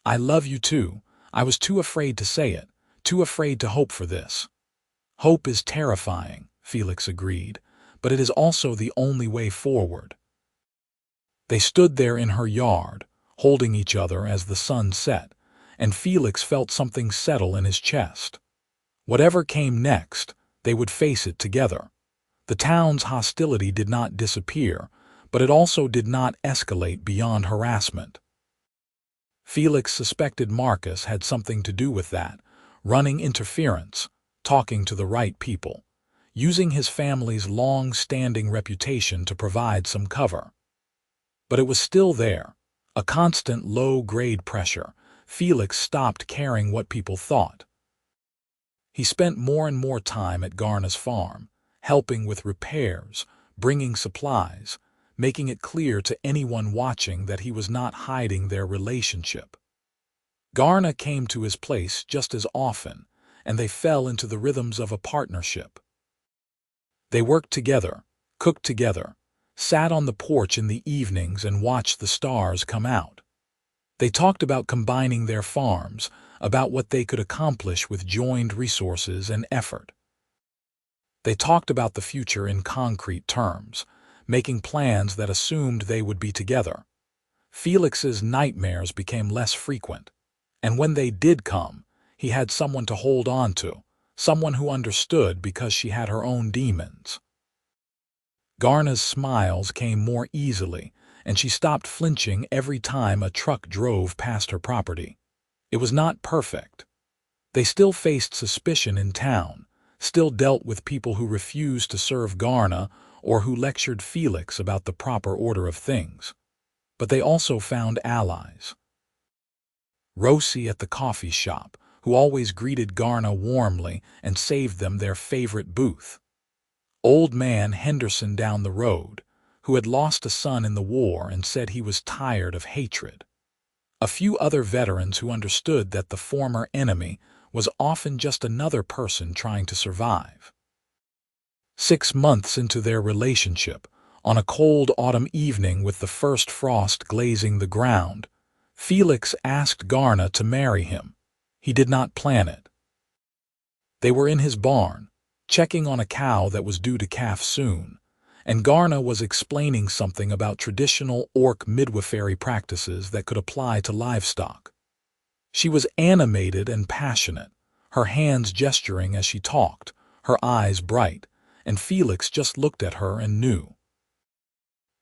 "I love you too. I was too afraid to say it, too afraid to hope for this." Hope is terrifying, Felix agreed, but it is also the only way forward. They stood there in her yard, holding each other as the sun set, and Felix felt something settle in his chest. Whatever came next, they would face it together. The town's hostility did not disappear, but it also did not escalate beyond harassment. Felix suspected Marcus had something to do with that, running interference, talking to the right people, using his family's long-standing reputation to provide some cover. But it was still there, a constant low-grade pressure. Felix stopped caring what people thought. He spent more and more time at Garna's farm, helping with repairs, bringing supplies, making it clear to anyone watching that he was not hiding their relationship. Garna came to his place just as often, and they fell into the rhythms of a partnership. They worked together, cooked together, sat on the porch in the evenings and watched the stars come out. They talked about combining their farms, about what they could accomplish with joined resources and effort. They talked about the future in concrete terms, making plans that assumed they would be together. Felix's nightmares became less frequent, and when they did come, he had someone to hold on to, someone who understood because she had her own demons. Garna's smiles came more easily, and she stopped flinching every time a truck drove past her property. It was not perfect. They still faced suspicion in town, still dealt with people who refused to serve Garna or who lectured Felix about the proper order of things. But they also found allies. Rosie at the coffee shop, who always greeted Garna warmly and saved them their favorite booth. Old man Henderson down the road, who had lost a son in the war and said he was tired of hatred. A few other veterans who understood that the former enemy was often just another person trying to survive. 6 months into their relationship, on a cold autumn evening with the first frost glazing the ground, Felix asked Garna to marry him. He did not plan it. They were in his barn, checking on a cow that was due to calf soon, and Garna was explaining something about traditional orc midwifery practices that could apply to livestock. She was animated and passionate, her hands gesturing as she talked, her eyes bright, and Felix just looked at her and knew.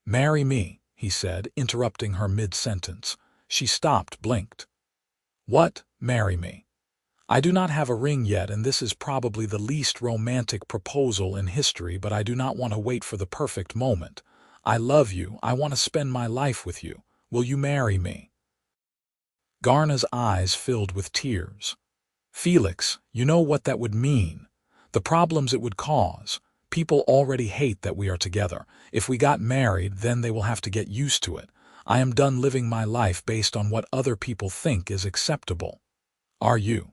"Marry me," he said, interrupting her mid-sentence. She stopped, blinked. "What, marry me? I do not have a ring yet, and this is probably the least romantic proposal in history, but I do not want to wait for the perfect moment. I love you. I want to spend my life with you. Will you marry me?" Garna's eyes filled with tears. "Felix, you know what that would mean. The problems it would cause. People already hate that we are together. If we got married, then they will have to get used to it. I am done living my life based on what other people think is acceptable. Are you?"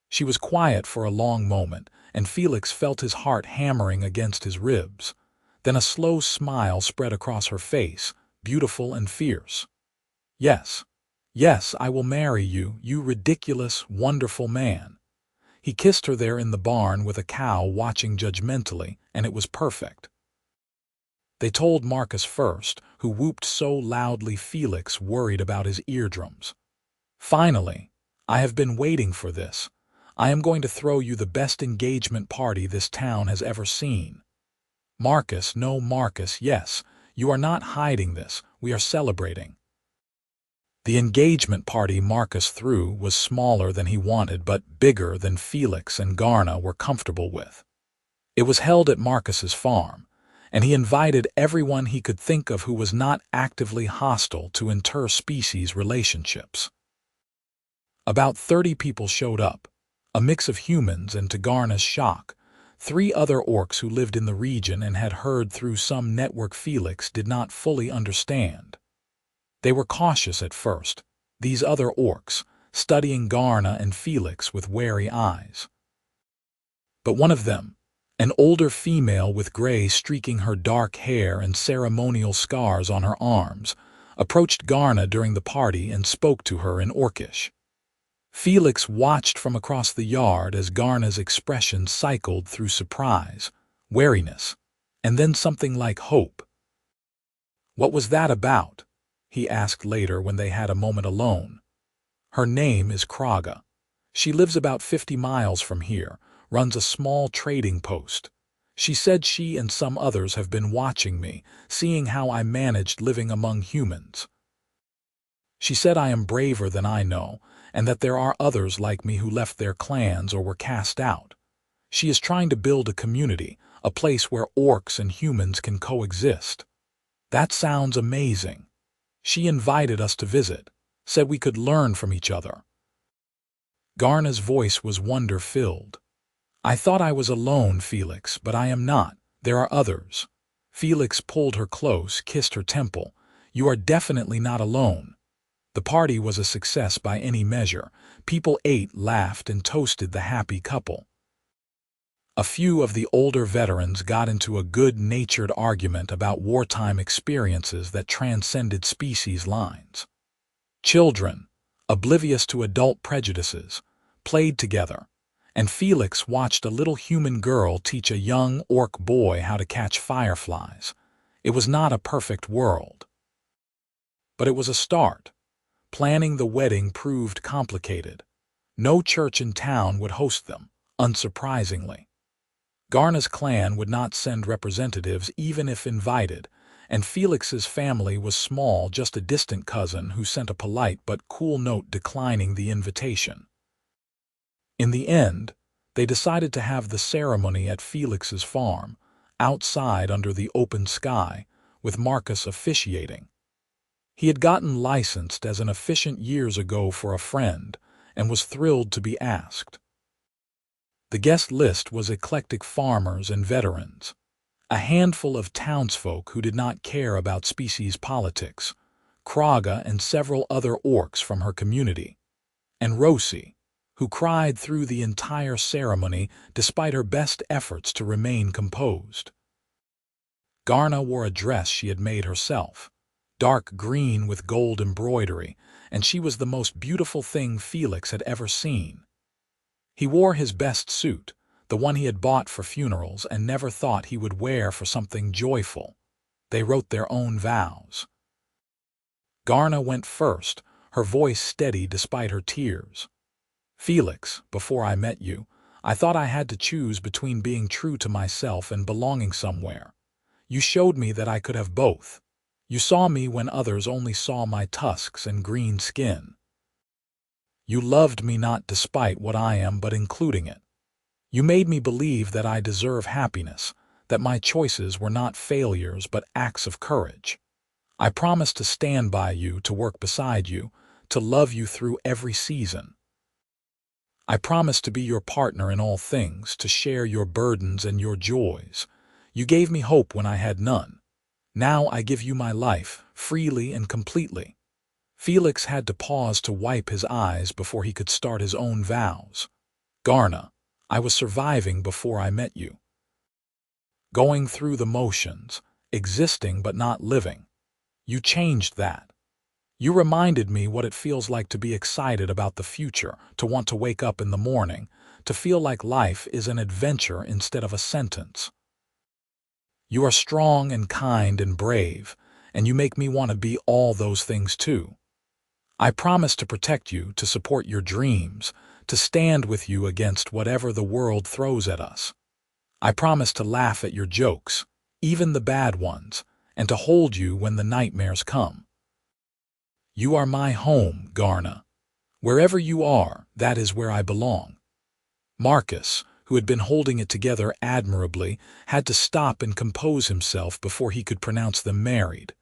She was quiet for a long moment, and Felix felt his heart hammering against his ribs. Then a slow smile spread across her face, beautiful and fierce. "Yes, yes, I will marry you, you ridiculous, wonderful man." He kissed her there in the barn with a cow watching judgmentally, and it was perfect. They told Marcus first, who whooped so loudly Felix worried about his eardrums. "Finally, I have been waiting for this. I am going to throw you the best engagement party this town has ever seen." "Marcus, no Marcus, yes, you are not hiding this, we are celebrating." The engagement party Marcus threw was smaller than he wanted but bigger than Felix and Garna were comfortable with. It was held at Marcus's farm, and he invited everyone he could think of who was not actively hostile to interspecies relationships. About 30 people showed up, a mix of humans and, to Garna's shock, 3 other orcs who lived in the region and had heard through some network Felix did not fully understand. They were cautious at first, these other orcs, studying Garna and Felix with wary eyes. But one of them, an older female with gray streaking her dark hair and ceremonial scars on her arms, approached Garna during the party and spoke to her in Orcish. Felix watched from across the yard as Garna's expression cycled through surprise, wariness, and then something like hope. "What was that about?" he asked later when they had a moment alone. "Her name is Kraga. She lives about 50 miles from here, runs a small trading post. She said she and some others have been watching me, seeing how I managed living among humans. She said I am braver than I know, and that there are others like me who left their clans or were cast out. She is trying to build a community, a place where orcs and humans can coexist. That sounds amazing. She invited us to visit, said we could learn from each other." Garna's voice was wonder-filled. "I thought I was alone, Felix, but I am not. There are others." Felix pulled her close, kissed her temple. "You are definitely not alone." The party was a success by any measure. People ate, laughed, and toasted the happy couple. A few of the older veterans got into a good-natured argument about wartime experiences that transcended species lines. Children, oblivious to adult prejudices, played together, and Felix watched a little human girl teach a young orc boy how to catch fireflies. It was not a perfect world, but it was a start. Planning the wedding proved complicated. No church in town would host them, unsurprisingly. Garna's clan would not send representatives even if invited, and Felix's family was small, just a distant cousin who sent a polite but cool note declining the invitation. In the end, they decided to have the ceremony at Felix's farm, outside under the open sky, with Marcus officiating. He had gotten licensed as an officiant years ago for a friend, and was thrilled to be asked. The guest list was eclectic farmers and veterans, a handful of townsfolk who did not care about species politics, Kraga and several other orcs from her community, and Rosie, who cried through the entire ceremony despite her best efforts to remain composed. Garna wore a dress she had made herself, dark green with gold embroidery, and she was the most beautiful thing Felix had ever seen. He wore his best suit, the one he had bought for funerals and never thought he would wear for something joyful. They wrote their own vows. Garna went first, her voice steady despite her tears. "Felix, before I met you, I thought I had to choose between being true to myself and belonging somewhere. You showed me that I could have both. You saw me when others only saw my tusks and green skin. You loved me not despite what I am but including it. You made me believe that I deserve happiness, that my choices were not failures but acts of courage. I promised to stand by you, to work beside you, to love you through every season. I promised to be your partner in all things, to share your burdens and your joys. You gave me hope when I had none. Now I give you my life, freely and completely." Felix had to pause to wipe his eyes before he could start his own vows. "Garna, I was surviving before I met you. Going through the motions, existing but not living. You changed that. You reminded me what it feels like to be excited about the future, to want to wake up in the morning, to feel like life is an adventure instead of a sentence. You are strong and kind and brave, and you make me want to be all those things too. I promise to protect you, to support your dreams, to stand with you against whatever the world throws at us. I promise to laugh at your jokes, even the bad ones, and to hold you when the nightmares come. You are my home, Garna. Wherever you are, that is where I belong." Marcus, who had been holding it together admirably, had to stop and compose himself before he could pronounce them married.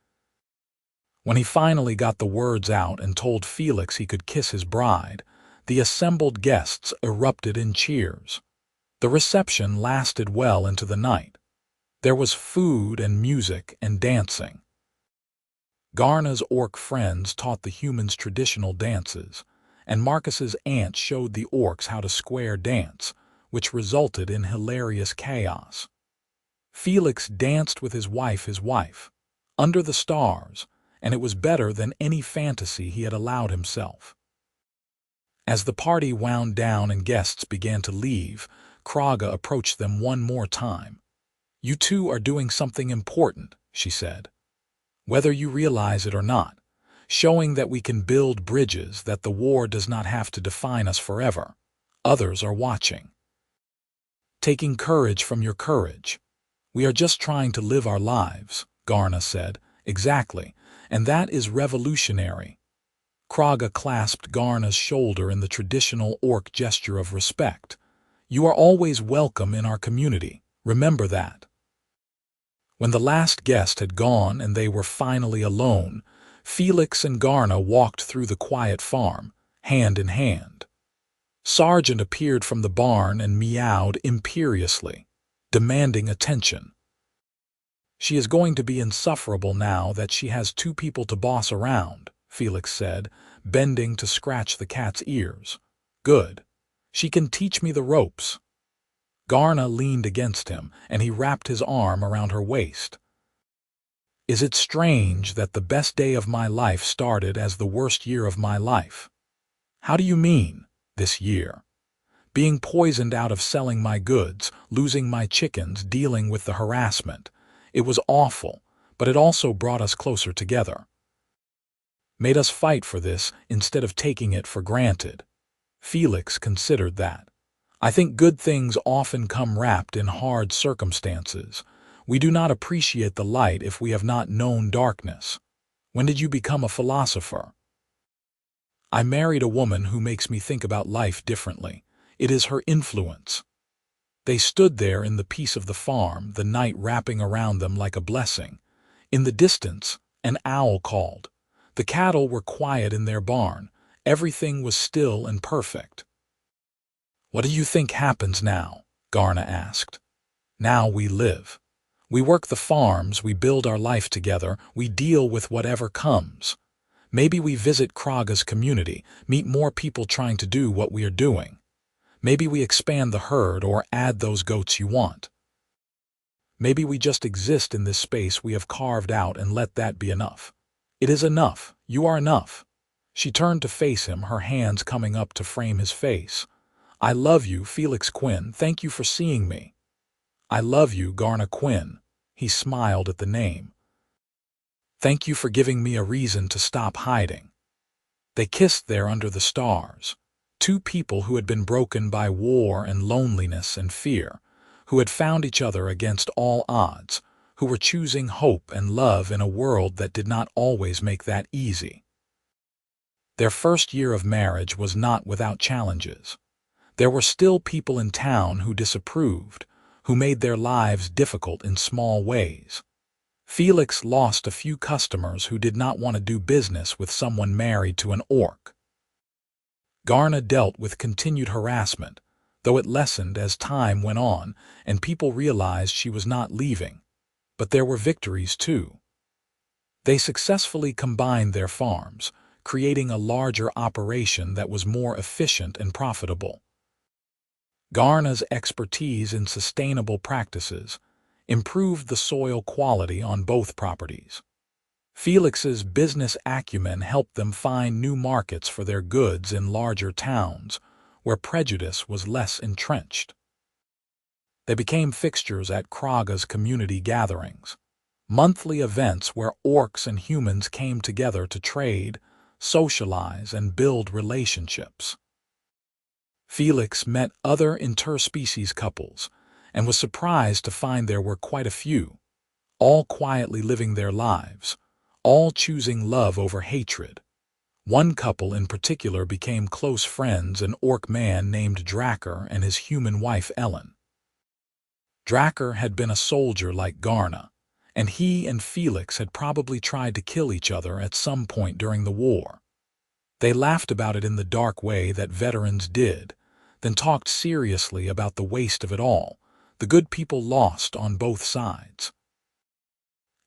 When he finally got the words out and told Felix he could kiss his bride, the assembled guests erupted in cheers. The reception lasted well into the night. There was food and music and dancing. Garna's orc friends taught the humans traditional dances, and Marcus's aunt showed the orcs how to square dance, which resulted in hilarious chaos. Felix danced with his wife, under the stars, and it was better than any fantasy he had allowed himself. As the party wound down and guests began to leave, Kraga approached them one more time. "You two are doing something important," she said. "Whether you realize it or not, showing that we can build bridges, that the war does not have to define us forever. Others are watching. Taking courage from your courage. We are just trying to live our lives," Garna said. "Exactly, and that is revolutionary." Kraga clasped Garna's shoulder in the traditional orc gesture of respect. "You are always welcome in our community. Remember that." When the last guest had gone and they were finally alone, Felix and Garna walked through the quiet farm, hand in hand. Sargent appeared from the barn and meowed imperiously, demanding attention. "She is going to be insufferable now that she has two people to boss around," Felix said, bending to scratch the cat's ears. "Good. She can teach me the ropes." Garna leaned against him, and he wrapped his arm around her waist. "Is it strange that the best day of my life started as the worst year of my life?" "How do you mean, this year?" "Being poisoned out of selling my goods, losing my chickens, dealing with the harassment. It was awful, but it also brought us closer together. Made us fight for this instead of taking it for granted." Felix considered that. "I think good things often come wrapped in hard circumstances. We do not appreciate the light if we have not known darkness. When did you become a philosopher?" "I married a woman who makes me think about life differently. It is her influence." They stood there in the peace of the farm, the night wrapping around them like a blessing. In the distance, an owl called. The cattle were quiet in their barn. Everything was still and perfect. "What do you think happens now?" Garna asked. "Now we live. We work the farms, we build our life together, we deal with whatever comes. Maybe we visit Kraga's community, meet more people trying to do what we are doing. Maybe we expand the herd or add those goats you want. Maybe we just exist in this space we have carved out and let that be enough. It is enough. You are enough." She turned to face him, her hands coming up to frame his face. "I love you, Felix Quinn. Thank you for seeing me." "I love you, Garna Quinn." He smiled at the name. "Thank you for giving me a reason to stop hiding." They kissed there under the stars. Two people who had been broken by war and loneliness and fear, who had found each other against all odds, who were choosing hope and love in a world that did not always make that easy. Their first year of marriage was not without challenges. There were still people in town who disapproved, who made their lives difficult in small ways. Felix lost a few customers who did not want to do business with someone married to an orc. Garna dealt with continued harassment, though it lessened as time went on and people realized she was not leaving. But there were victories too. They successfully combined their farms, creating a larger operation that was more efficient and profitable. Garna's expertise in sustainable practices improved the soil quality on both properties. Felix's business acumen helped them find new markets for their goods in larger towns, where prejudice was less entrenched. They became fixtures at Kraga's community gatherings, monthly events where orcs and humans came together to trade, socialize, and build relationships. Felix met other interspecies couples and was surprised to find there were quite a few, all quietly living their lives, all choosing love over hatred. One couple in particular became close friends, an orc man named Dracker and his human wife Ellen. Dracker had been a soldier like Garna, and he and Felix had probably tried to kill each other at some point during the war. They laughed about it in the dark way that veterans did, then talked seriously about the waste of it all, the good people lost on both sides.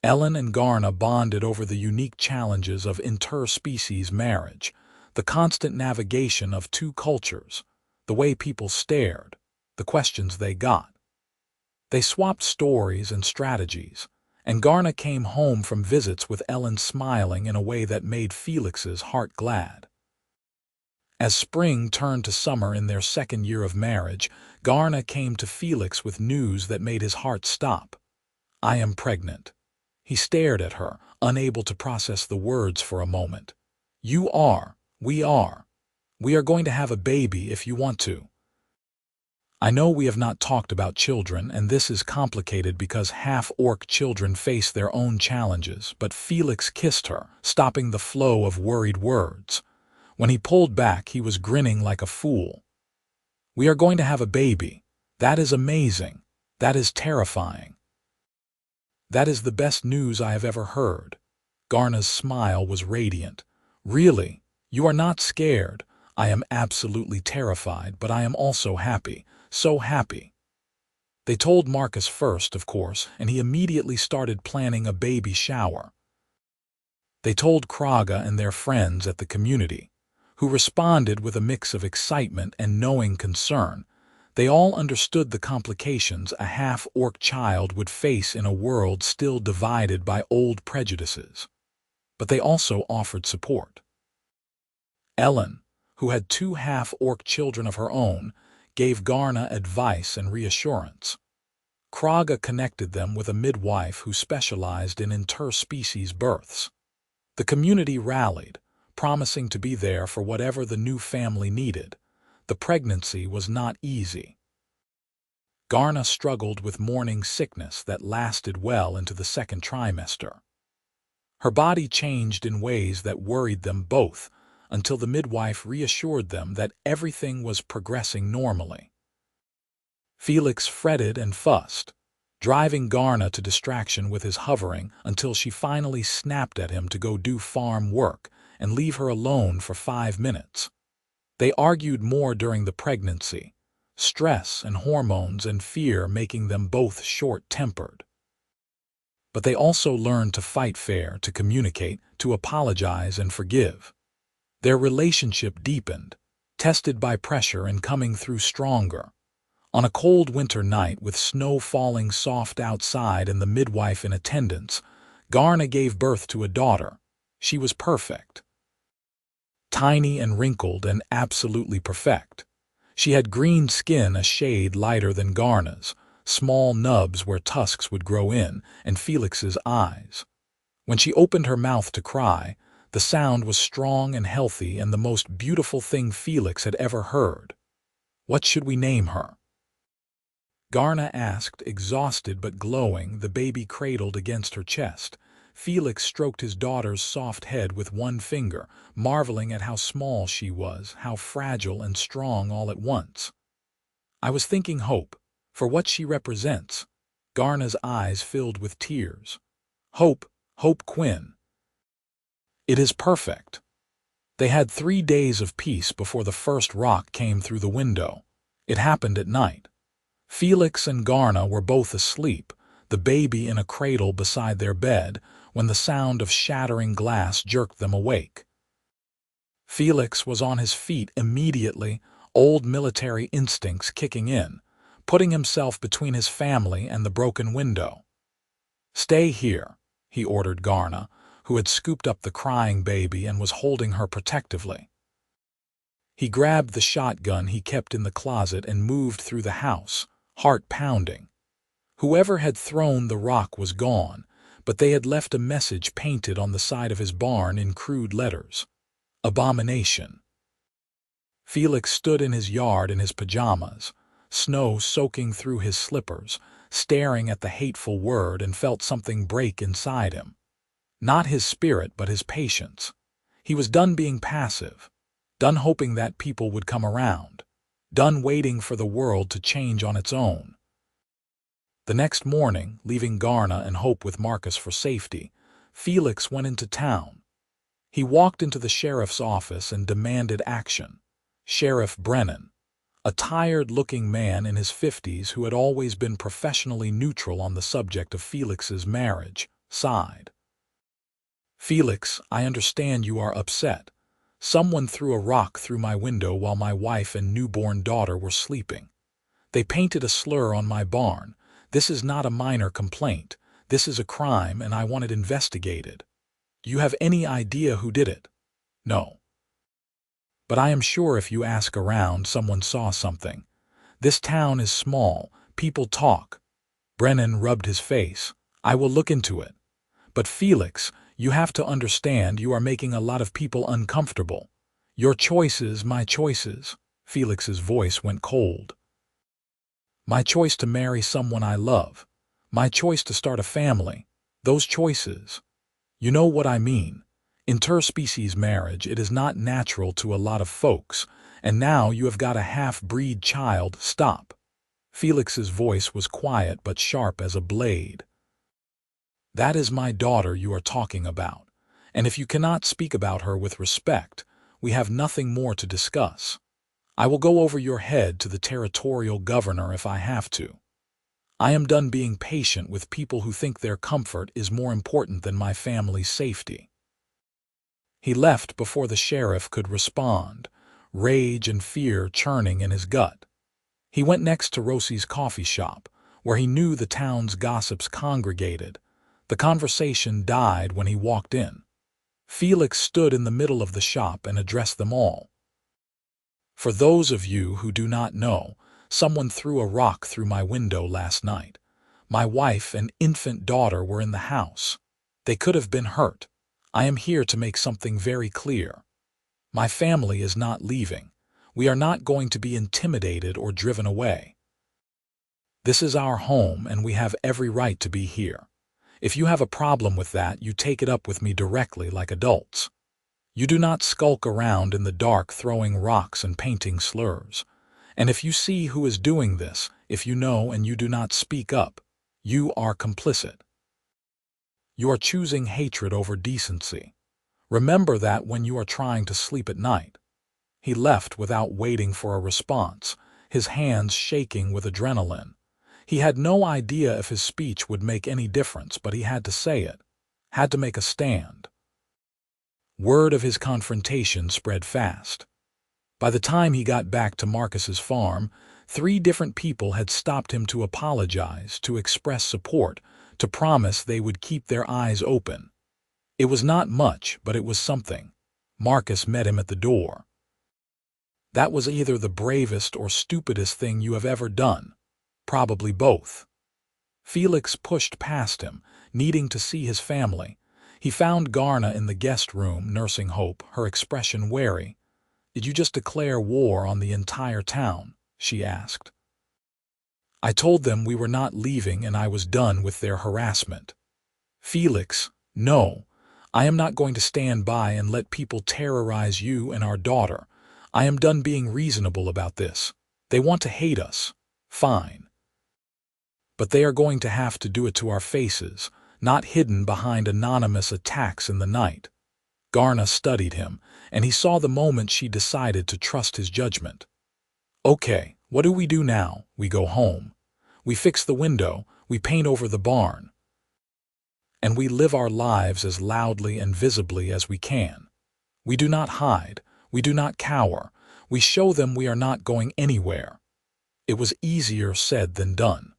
Ellen and Garna bonded over the unique challenges of interspecies marriage, the constant navigation of two cultures, the way people stared, the questions they got. They swapped stories and strategies, and Garna came home from visits with Ellen smiling in a way that made Felix's heart glad. As spring turned to summer in their second year of marriage, Garna came to Felix with news that made his heart stop. "I am pregnant." He stared at her, unable to process the words for a moment. "You are. We are. We are going to have a baby if you want to." I know we have not talked about children, and this is complicated because half-orc children face their own challenges, but Felix kissed her, stopping the flow of worried words. When he pulled back, he was grinning like a fool. "We are going to have a baby. That is amazing. That is terrifying. That is the best news I have ever heard." Garna's smile was radiant. "Really? You are not scared? I am absolutely terrified, but I am also happy. So happy." They told Marcus first, of course, and he immediately started planning a baby shower. They told Kraga and their friends at the community, who responded with a mix of excitement and knowing concern. They all understood the complications a half-orc child would face in a world still divided by old prejudices. But they also offered support. Ellen, who had 2 half-orc children of her own, gave Garna advice and reassurance. Kraga connected them with a midwife who specialized in interspecies births. The community rallied, promising to be there for whatever the new family needed. The pregnancy was not easy. Garna struggled with morning sickness that lasted well into the second trimester. Her body changed in ways that worried them both, until the midwife reassured them that everything was progressing normally. Felix fretted and fussed, driving Garna to distraction with his hovering until she finally snapped at him to go do farm work and leave her alone for 5 minutes. They argued more during the pregnancy, stress and hormones and fear making them both short-tempered. But they also learned to fight fair, to communicate, to apologize and forgive. Their relationship deepened, tested by pressure and coming through stronger. On a cold winter night with snow falling soft outside and the midwife in attendance, Garna gave birth to a daughter. She was perfect. Tiny and wrinkled and absolutely perfect. She had green skin a shade lighter than Garna's, small nubs where tusks would grow in, and Felix's eyes. When she opened her mouth to cry, the sound was strong and healthy and the most beautiful thing Felix had ever heard. "What should we name her?" Garna asked, exhausted but glowing, the baby cradled against her chest. Felix stroked his daughter's soft head with one finger, marveling at how small she was, how fragile and strong all at once. "I was thinking Hope, for what she represents." Garna's eyes filled with tears. "Hope Quinn. It is perfect." They had 3 days of peace before the first rock came through the window. It happened at night. Felix and Garna were both asleep, the baby in a cradle beside their bed, when the sound of shattering glass jerked them awake. Felix was on his feet immediately, old military instincts kicking in, putting himself between his family and the broken window. "Stay here," he ordered Garna, who had scooped up the crying baby and was holding her protectively. He grabbed the shotgun he kept in the closet and moved through the house, heart pounding. Whoever had thrown the rock was gone, but they had left a message painted on the side of his barn in crude letters. Abomination. Felix stood in his yard in his pajamas, snow soaking through his slippers, staring at the hateful word, and felt something break inside him. Not his spirit, but his patience. He was done being passive, done hoping that people would come around, done waiting for the world to change on its own. The next morning, leaving Garna and Hope with Marcus for safety, Felix went into town. He walked into the sheriff's office and demanded action. Sheriff Brennan, a tired-looking man in his 50s who had always been professionally neutral on the subject of Felix's marriage, sighed. "Felix, I understand you are upset. Someone threw a rock through my window while my wife and newborn daughter were sleeping. They painted a slur on my barn. This is not a minor complaint. This is a crime, and I want it investigated. Do you have any idea who did it?" "No." But I am sure if you ask around, someone saw something. This town is small. People talk. Brennan rubbed his face. I will look into it. But Felix, you have to understand you are making a lot of people uncomfortable. Your choices, my choices. Felix's voice went cold. My choice to marry someone I love. My choice to start a family. Those choices. You know what I mean. Interspecies marriage, it is not natural to a lot of folks, and now you have got a half-breed child. Stop. Felix's voice was quiet but sharp as a blade. That is my daughter you are talking about, and if you cannot speak about her with respect, we have nothing more to discuss. I will go over your head to the territorial governor if I have to. I am done being patient with people who think their comfort is more important than my family's safety. He left before the sheriff could respond, rage and fear churning in his gut. He went next to Rosie's coffee shop, where he knew the town's gossips congregated. The conversation died when he walked in. Felix stood in the middle of the shop and addressed them all. For those of you who do not know, someone threw a rock through my window last night. My wife and infant daughter were in the house. They could have been hurt. I am here to make something very clear. My family is not leaving. We are not going to be intimidated or driven away. This is our home and we have every right to be here. If you have a problem with that, you take it up with me directly like adults. You do not skulk around in the dark throwing rocks and painting slurs. And if you see who is doing this, if you know and you do not speak up, you are complicit. You are choosing hatred over decency. Remember that when you are trying to sleep at night. He left without waiting for a response, his hands shaking with adrenaline. He had no idea if his speech would make any difference, but he had to say it, had to make a stand. Word of his confrontation spread fast. By the time he got back to Marcus's farm, 3 different people had stopped him to apologize, to express support, to promise they would keep their eyes open. It was not much, but it was something. Marcus met him at the door. That was either the bravest or stupidest thing you have ever done. Probably both. Felix pushed past him, needing to see his family. He found Garna in the guest room, nursing Hope, her expression wary. Did you just declare war on the entire town? She asked. I told them we were not leaving and I was done with their harassment. Felix, no. I am not going to stand by and let people terrorize you and our daughter. I am done being reasonable about this. They want to hate us. Fine. But they are going to have to do it to our faces, not hidden behind anonymous attacks in the night. Garna studied him, and he saw the moment she decided to trust his judgment. Okay, what do we do now? We go home. We fix the window, we paint over the barn. And we live our lives as loudly and visibly as we can. We do not hide, we do not cower, we show them we are not going anywhere. It was easier said than done.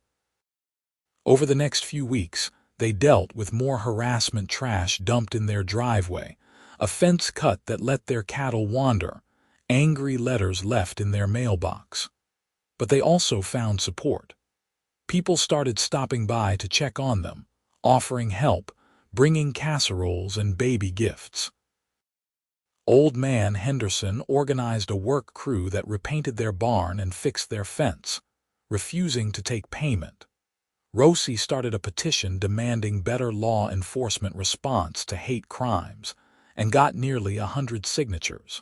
Over the next few weeks, they dealt with more harassment, trash dumped in their driveway, a fence cut that let their cattle wander, angry letters left in their mailbox. But they also found support. People started stopping by to check on them, offering help, bringing casseroles and baby gifts. Old Man Henderson organized a work crew that repainted their barn and fixed their fence, refusing to take payment. Rosie started a petition demanding better law enforcement response to hate crimes and got nearly 100 signatures.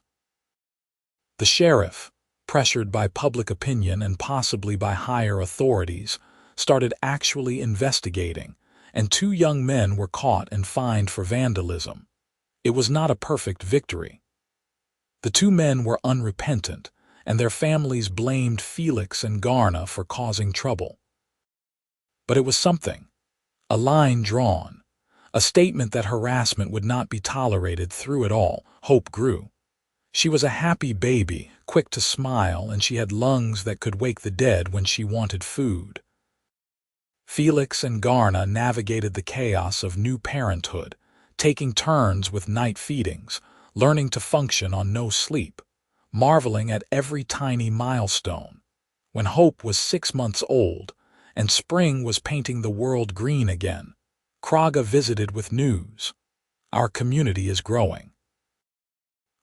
The sheriff, pressured by public opinion and possibly by higher authorities, started actually investigating, and 2 young men were caught and fined for vandalism. It was not a perfect victory. The 2 men were unrepentant, and their families blamed Felix and Garna for causing trouble. But it was something, a line drawn, a statement that harassment would not be tolerated. Through it all, Hope grew. She was a happy baby, quick to smile, and she had lungs that could wake the dead when she wanted food. Felix and Garna navigated the chaos of new parenthood, taking turns with night feedings, learning to function on no sleep, marveling at every tiny milestone. When Hope was 6 months old, and spring was painting the world green again, Kraga visited with news. Our community is growing.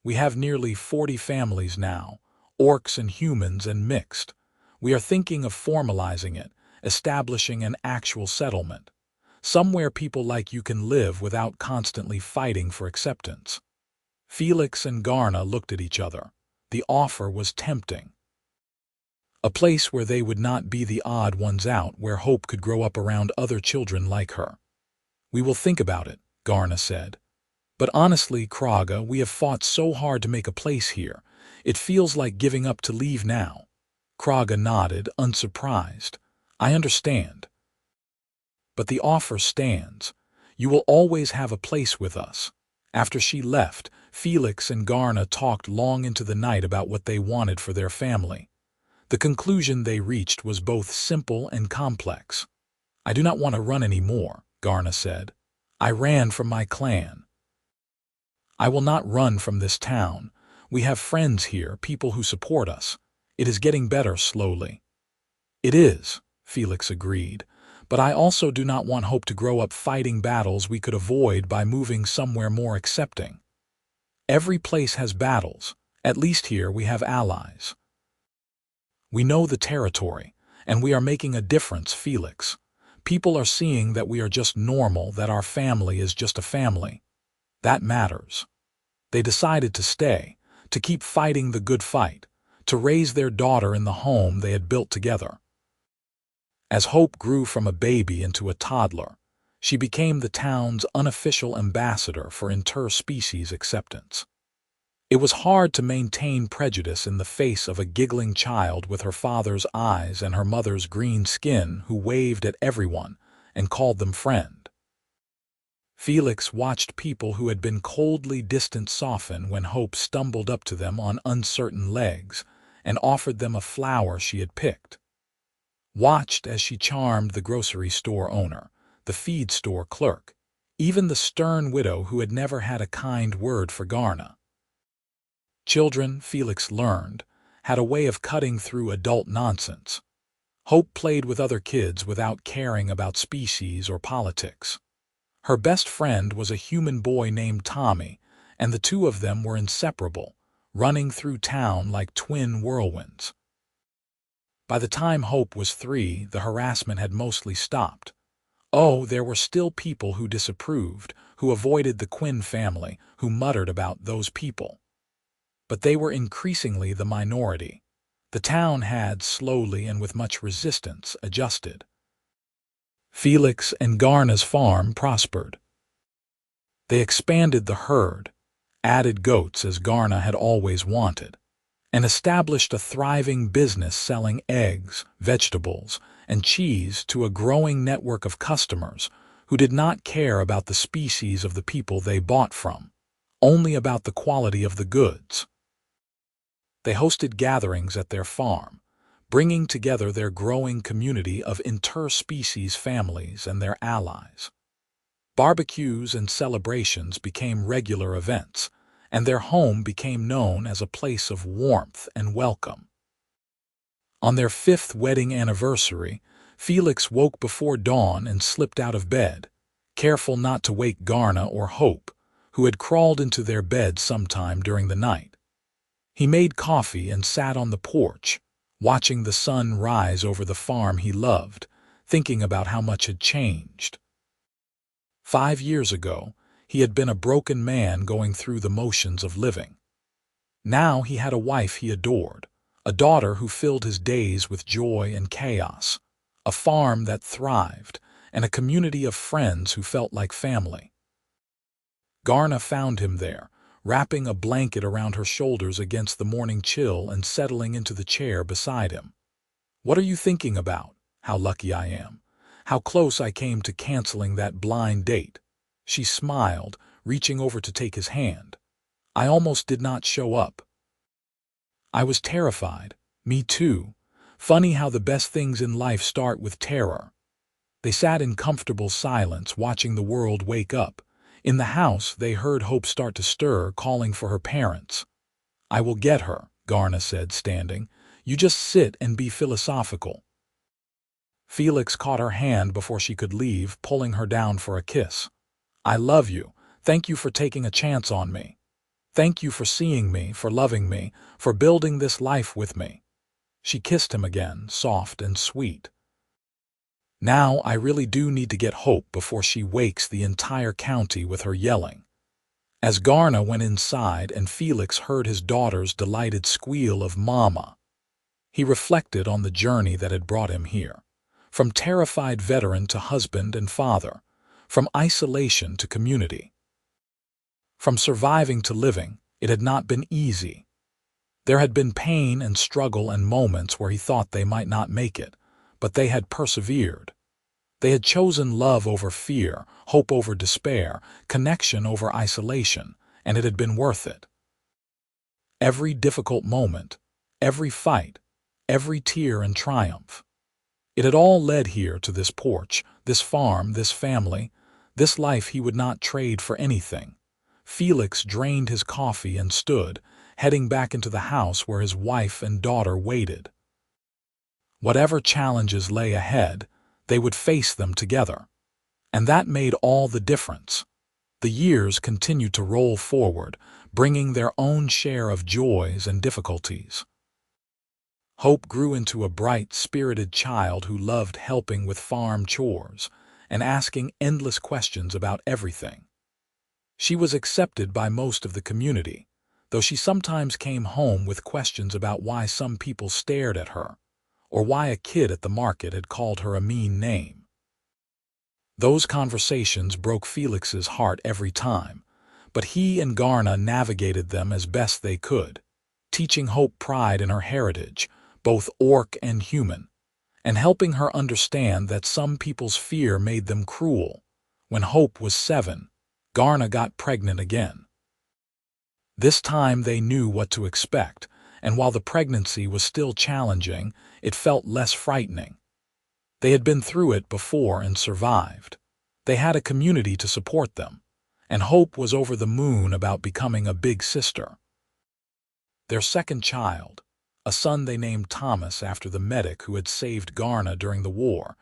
We have nearly 40 families now, orcs and humans and mixed. We are thinking of formalizing it, establishing an actual settlement, somewhere people like you can live without constantly fighting for acceptance. Felix and Garna looked at each other. The offer was tempting. A place where they would not be the odd ones out, where Hope could grow up around other children like her. "We will think about it," Garna said. "But honestly, Kraga, we have fought so hard to make a place here. It feels like giving up to leave now." Kraga nodded, unsurprised. "I understand. But the offer stands. You will always have a place with us." After she left, Felix and Garna talked long into the night about what they wanted for their family. The conclusion they reached was both simple and complex. "I do not want to run anymore," Garna said. "I ran from my clan. I will not run from this town. We have friends here, people who support us. It is getting better slowly." "It is," Felix agreed, "but I also do not want Hope to grow up fighting battles we could avoid by moving somewhere more accepting. Every place has battles. At least here we have allies. We know the territory, and we are making a difference, Felix. People are seeing that we are just normal, that our family is just a family. That matters." They decided to stay, to keep fighting the good fight, to raise their daughter in the home they had built together. As Hope grew from a baby into a toddler, she became the town's unofficial ambassador for interspecies acceptance. It was hard to maintain prejudice in the face of a giggling child with her father's eyes and her mother's green skin who waved at everyone and called them friend. Felix watched people who had been coldly distant soften when Hope stumbled up to them on uncertain legs and offered them a flower she had picked. Watched as she charmed the grocery store owner, the feed store clerk, even the stern widow who had never had a kind word for Garna. Children, Felix learned, had a way of cutting through adult nonsense. Hope played with other kids without caring about species or politics. Her best friend was a human boy named Tommy, and the two of them were inseparable, running through town like twin whirlwinds. By the time Hope was 3, the harassment had mostly stopped. Oh, there were still people who disapproved, who avoided the Quinn family, who muttered about those people. But they were increasingly the minority. The town had, slowly and with much resistance, adjusted. Felix and Garna's farm prospered. They expanded the herd, added goats as Garna had always wanted, and established a thriving business selling eggs, vegetables, and cheese to a growing network of customers who did not care about the species of the people they bought from, only about the quality of the goods. They hosted gatherings at their farm, bringing together their growing community of interspecies families and their allies. Barbecues and celebrations became regular events, and their home became known as a place of warmth and welcome. On their 5th wedding anniversary, Felix woke before dawn and slipped out of bed, careful not to wake Garna or Hope, who had crawled into their bed sometime during the night. He made coffee and sat on the porch, watching the sun rise over the farm he loved, thinking about how much had changed. 5 years ago, he had been a broken man going through the motions of living. Now he had a wife he adored, a daughter who filled his days with joy and chaos, a farm that thrived, and a community of friends who felt like family. Garna found him there, wrapping a blanket around her shoulders against the morning chill and settling into the chair beside him. "What are you thinking about? How lucky I am. How close I came to canceling that blind date." She smiled, reaching over to take his hand. "I almost did not show up." "I was terrified. Me too. Funny how the best things in life start with terror." They sat in comfortable silence, watching the world wake up. In the house, they heard Hope start to stir, calling for her parents. "I will get her," Garna said, standing. "You just sit and be philosophical." Felix caught her hand before she could leave, pulling her down for a kiss. "I love you. Thank you for taking a chance on me. Thank you for seeing me, for loving me, for building this life with me." She kissed him again, soft and sweet. "Now I really do need to get Hope before she wakes the entire county with her yelling." As Garna went inside and Felix heard his daughter's delighted squeal of "Mama," he reflected on the journey that had brought him here. From terrified veteran to husband and father, from isolation to community, from surviving to living, it had not been easy. There had been pain and struggle and moments where he thought they might not make it, but they had persevered. They had chosen love over fear, hope over despair, connection over isolation, and it had been worth it. Every difficult moment, every fight, every tear and triumph. It had all led here to this porch, this farm, this family, this life he would not trade for anything. Felix drained his coffee and stood, heading back into the house where his wife and daughter waited. Whatever challenges lay ahead, they would face them together. And that made all the difference. The years continued to roll forward, bringing their own share of joys and difficulties. Hope grew into a bright, spirited child who loved helping with farm chores and asking endless questions about everything. She was accepted by most of the community, though she sometimes came home with questions about why some people stared at her, or why a kid at the market had called her a mean name. Those conversations broke Felix's heart every time, but he and Garna navigated them as best they could, teaching Hope pride in her heritage, both orc and human, and helping her understand that some people's fear made them cruel. When Hope was 7, Garna got pregnant again. This time they knew what to expect, and while the pregnancy was still challenging, it felt less frightening. They had been through it before and survived. They had a community to support them, and Hope was over the moon about becoming a big sister. Their second child, a son they named Thomas after the medic who had saved Garna during the war,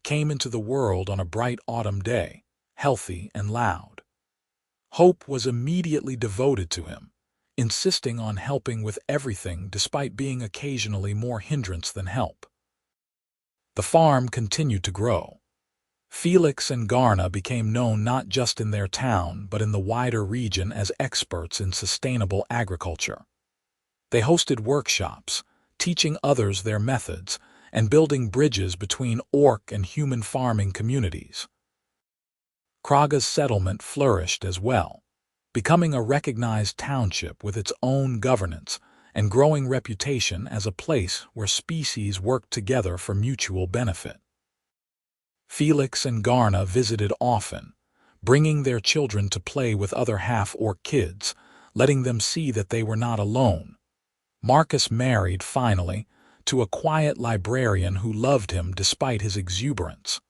came into the world on a bright autumn day, healthy and loud. Hope was immediately devoted to him, insisting on helping with everything despite being occasionally more hindrance than help. The farm continued to grow. Felix and Garna became known not just in their town but in the wider region as experts in sustainable agriculture. They hosted workshops, teaching others their methods and building bridges between orc and human farming communities. Kraga's settlement flourished as well, becoming a recognized township with its own governance and growing reputation as a place where species worked together for mutual benefit. Felix and Garna visited often, bringing their children to play with other half-orc kids, letting them see that they were not alone. Marcus married, finally, to a quiet librarian who loved him despite his exuberance.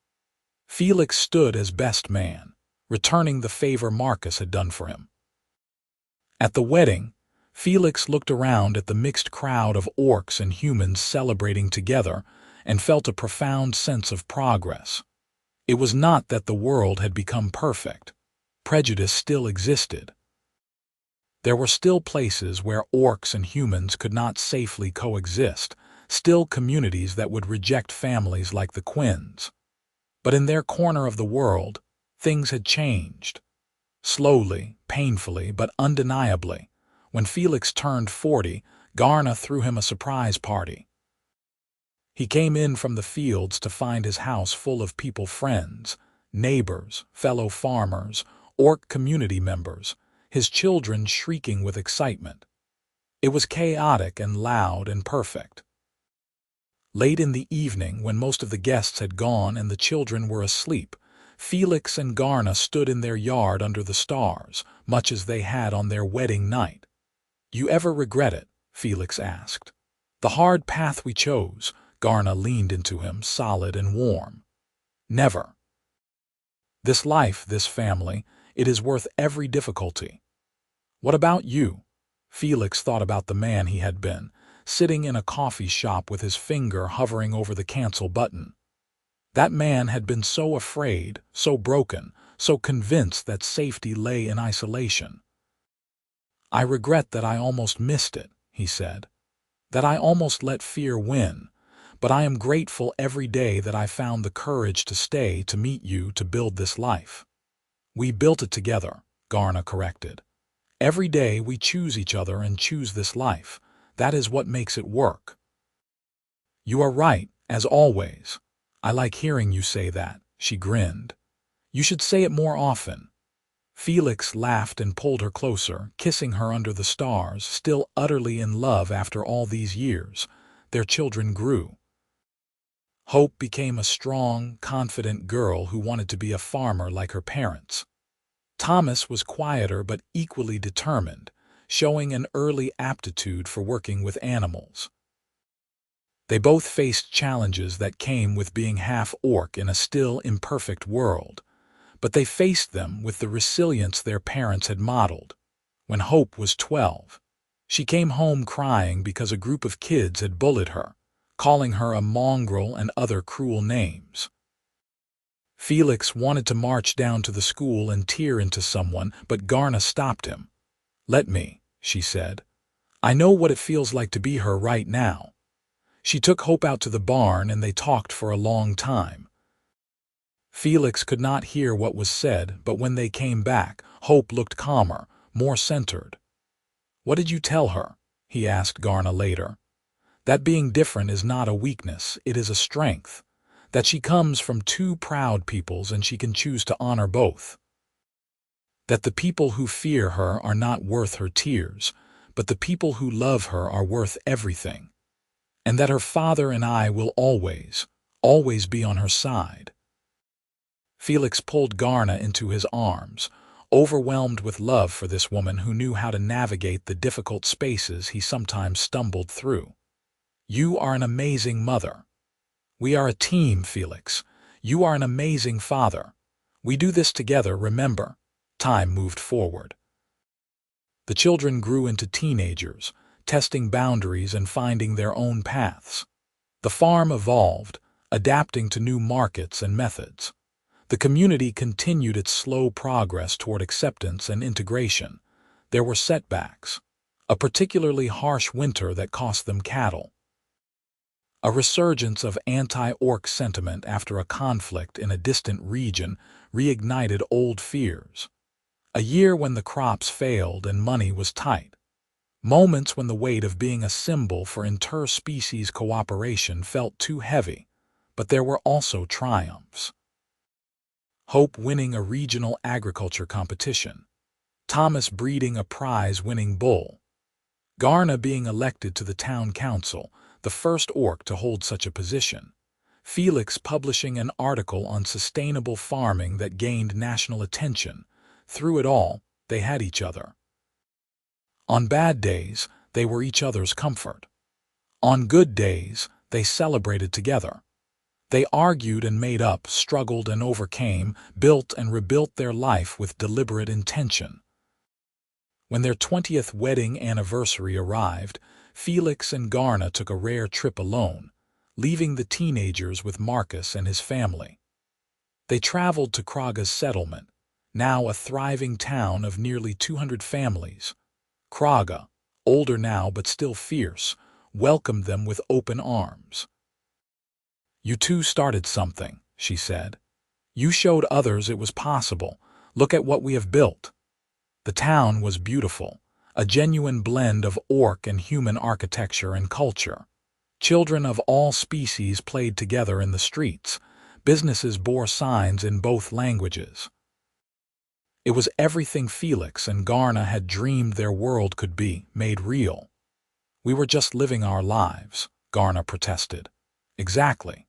Felix stood as best man, returning the favor Marcus had done for him. At the wedding, Felix looked around at the mixed crowd of orcs and humans celebrating together and felt a profound sense of progress. It was not that the world had become perfect. Prejudice still existed. There were still places where orcs and humans could not safely coexist, still communities that would reject families like the Quinns. But in their corner of the world, things had changed. Slowly, painfully, but undeniably. When Felix turned 40, Garna threw him a surprise party. He came in from the fields to find his house full of people, friends, neighbors, fellow farmers, orc community members, his children shrieking with excitement. It was chaotic and loud and perfect. Late in the evening, when most of the guests had gone and the children were asleep, Felix and Garna stood in their yard under the stars, much as they had on their wedding night. "You ever regret it?" Felix asked. "The hard path we chose," Garna leaned into him, solid and warm. "Never. This life, this family, it is worth every difficulty." "What about you?" Felix thought about the man he had been, sitting in a coffee shop with his finger hovering over the cancel button. That man had been so afraid, so broken, so convinced that safety lay in isolation. "I regret that I almost missed it," he said, "that I almost let fear win, but I am grateful every day that I found the courage to stay, to meet you, to build this life." "We built it together," Garna corrected. "Every day we choose each other and choose this life. That is what makes it work." "You are right, as always. I like hearing you say that," she grinned. "You should say it more often." Felix laughed and pulled her closer, kissing her under the stars, still utterly in love after all these years. Their children grew. Hope became a strong, confident girl who wanted to be a farmer like her parents. Thomas was quieter but equally determined, showing an early aptitude for working with animals. They both faced challenges that came with being half-orc in a still imperfect world, but they faced them with the resilience their parents had modeled. When Hope was 12, she came home crying because a group of kids had bullied her, calling her a mongrel and other cruel names. Felix wanted to march down to the school and tear into someone, but Garna stopped him. "Let me," she said. "I know what it feels like to be her right now." She took Hope out to the barn and they talked for a long time. Felix could not hear what was said, but when they came back, Hope looked calmer, more centered. "What did you tell her?" he asked Garna later. "That being different is not a weakness, it is a strength. That she comes from two proud peoples and she can choose to honor both. That the people who fear her are not worth her tears, but the people who love her are worth everything. And that her father and I will always, always be on her side." Felix pulled Garna into his arms, overwhelmed with love for this woman who knew how to navigate the difficult spaces he sometimes stumbled through. "You are an amazing mother." "We are a team, Felix. You are an amazing father. We do this together, remember." Time moved forward. The children grew into teenagers, testing boundaries and finding their own paths. The farm evolved, adapting to new markets and methods. The community continued its slow progress toward acceptance and integration. There were setbacks. A particularly harsh winter that cost them cattle. A resurgence of anti-orc sentiment after a conflict in a distant region reignited old fears. A year when the crops failed and money was tight. Moments when the weight of being a symbol for interspecies cooperation felt too heavy, but there were also triumphs. Hope winning a regional agriculture competition. Thomas breeding a prize-winning bull. Garna being elected to the town council, the first orc to hold such a position. Felix publishing an article on sustainable farming that gained national attention. Through it all, they had each other. On bad days, they were each other's comfort. On good days, they celebrated together. They argued and made up, struggled and overcame, built and rebuilt their life with deliberate intention. When their 20th wedding anniversary arrived, Felix and Garna took a rare trip alone, leaving the teenagers with Marcus and his family. They traveled to Kraga's settlement, now a thriving town of nearly 200 families. Kraga, older now but still fierce, welcomed them with open arms. "You two started something," she said. "You showed others it was possible. Look at what we have built." The town was beautiful, a genuine blend of orc and human architecture and culture. Children of all species played together in the streets. Businesses bore signs in both languages. It was everything Felix and Garna had dreamed their world could be, made real. "We were just living our lives," Garna protested. "Exactly.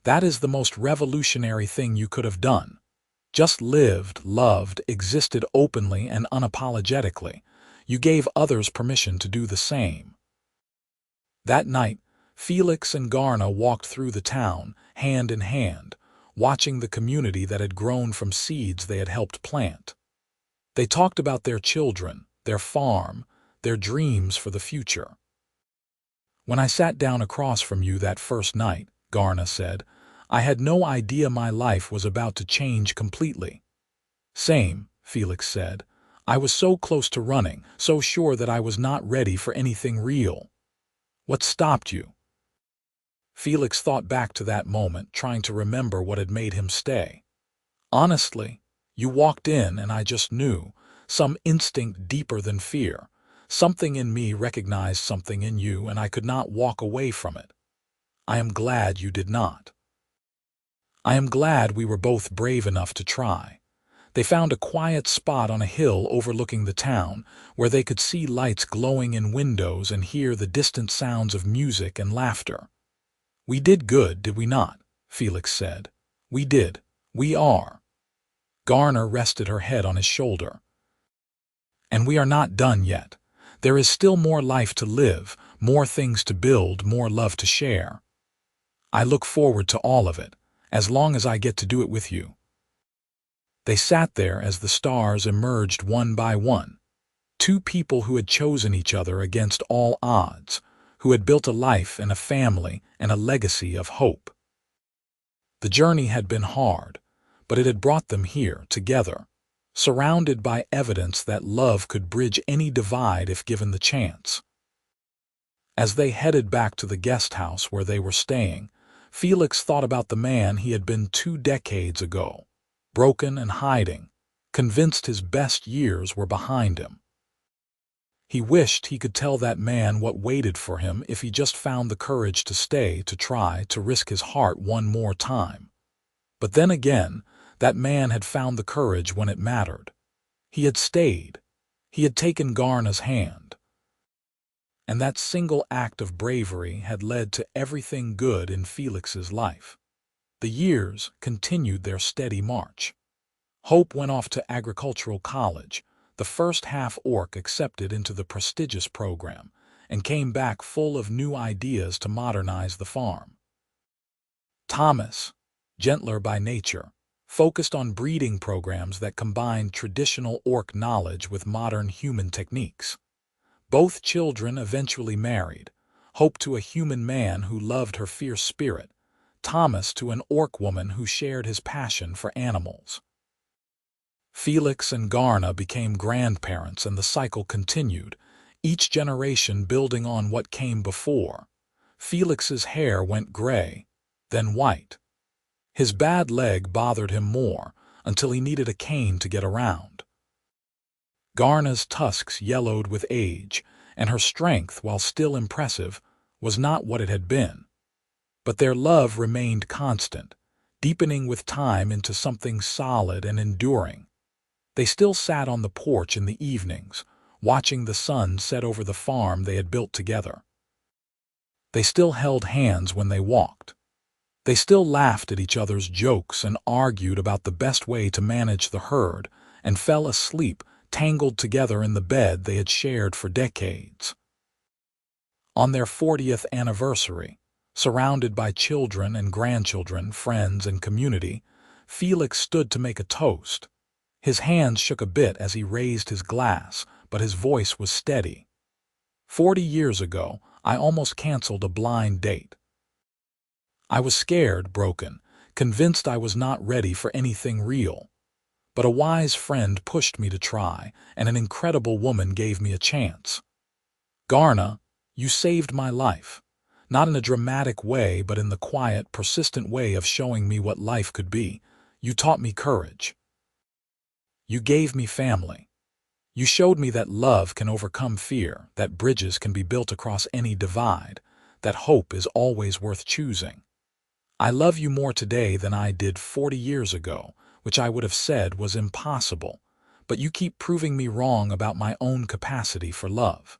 That is the most revolutionary thing you could have done. Just lived, loved, existed openly and unapologetically. You gave others permission to do the same." That night, Felix and Garna walked through the town, hand in hand, watching the community that had grown from seeds they had helped plant. They talked about their children, their farm, their dreams for the future. "When I sat down across from you that first night," Garna said, "I had no idea my life was about to change completely." "Same," Felix said. "I was so close to running, so sure that I was not ready for anything real." "What stopped you?" Felix thought back to that moment, trying to remember what had made him stay. "Honestly, you walked in and I just knew, some instinct deeper than fear. Something in me recognized something in you and I could not walk away from it. I am glad you did not. I am glad we were both brave enough to try." They found a quiet spot on a hill overlooking the town, where they could see lights glowing in windows and hear the distant sounds of music and laughter. "We did good, did we not?" Felix said. "We did. We are." Garna rested her head on his shoulder. "And we are not done yet. There is still more life to live, more things to build, more love to share. I look forward to all of it, as long as I get to do it with you." They sat there as the stars emerged one by one. Two people who had chosen each other against all odds, who had built a life and a family and a legacy of hope. The journey had been hard, but it had brought them here together, surrounded by evidence that love could bridge any divide if given the chance. As they headed back to the guest house where they were staying, Felix thought about the man he had been 2 decades ago, broken and hiding, convinced his best years were behind him. He wished he could tell that man what waited for him if he just found the courage to stay, to try, to risk his heart one more time. But then again, that man had found the courage when it mattered. He had stayed. He had taken Garna's hand. And that single act of bravery had led to everything good in Felix's life. The years continued their steady march. Hope went off to agricultural college, the first half-orc accepted into the prestigious program, and came back full of new ideas to modernize the farm. Thomas, gentler by nature, focused on breeding programs that combined traditional orc knowledge with modern human techniques. Both children eventually married, Hope to a human man who loved her fierce spirit, Thomas to an orc woman who shared his passion for animals. Felix and Garna became grandparents and the cycle continued, each generation building on what came before. Felix's hair went gray, then white. His bad leg bothered him more, until he needed a cane to get around. Garna's tusks yellowed with age, and her strength, while still impressive, was not what it had been. But their love remained constant, deepening with time into something solid and enduring. They still sat on the porch in the evenings, watching the sun set over the farm they had built together. They still held hands when they walked. They still laughed at each other's jokes and argued about the best way to manage the herd, and fell asleep, tangled together in the bed they had shared for decades. On their 40th anniversary, surrounded by children and grandchildren, friends and community, Felix stood to make a toast. His hands shook a bit as he raised his glass, but his voice was steady. 40 years ago, I almost canceled a blind date. I was scared, broken, convinced I was not ready for anything real. But a wise friend pushed me to try, and an incredible woman gave me a chance. Garna, you saved my life. Not in a dramatic way, but in the quiet, persistent way of showing me what life could be. You taught me courage. You gave me family. You showed me that love can overcome fear, that bridges can be built across any divide, that hope is always worth choosing. I love you more today than I did 40 years ago, which I would have said was impossible, but you keep proving me wrong about my own capacity for love.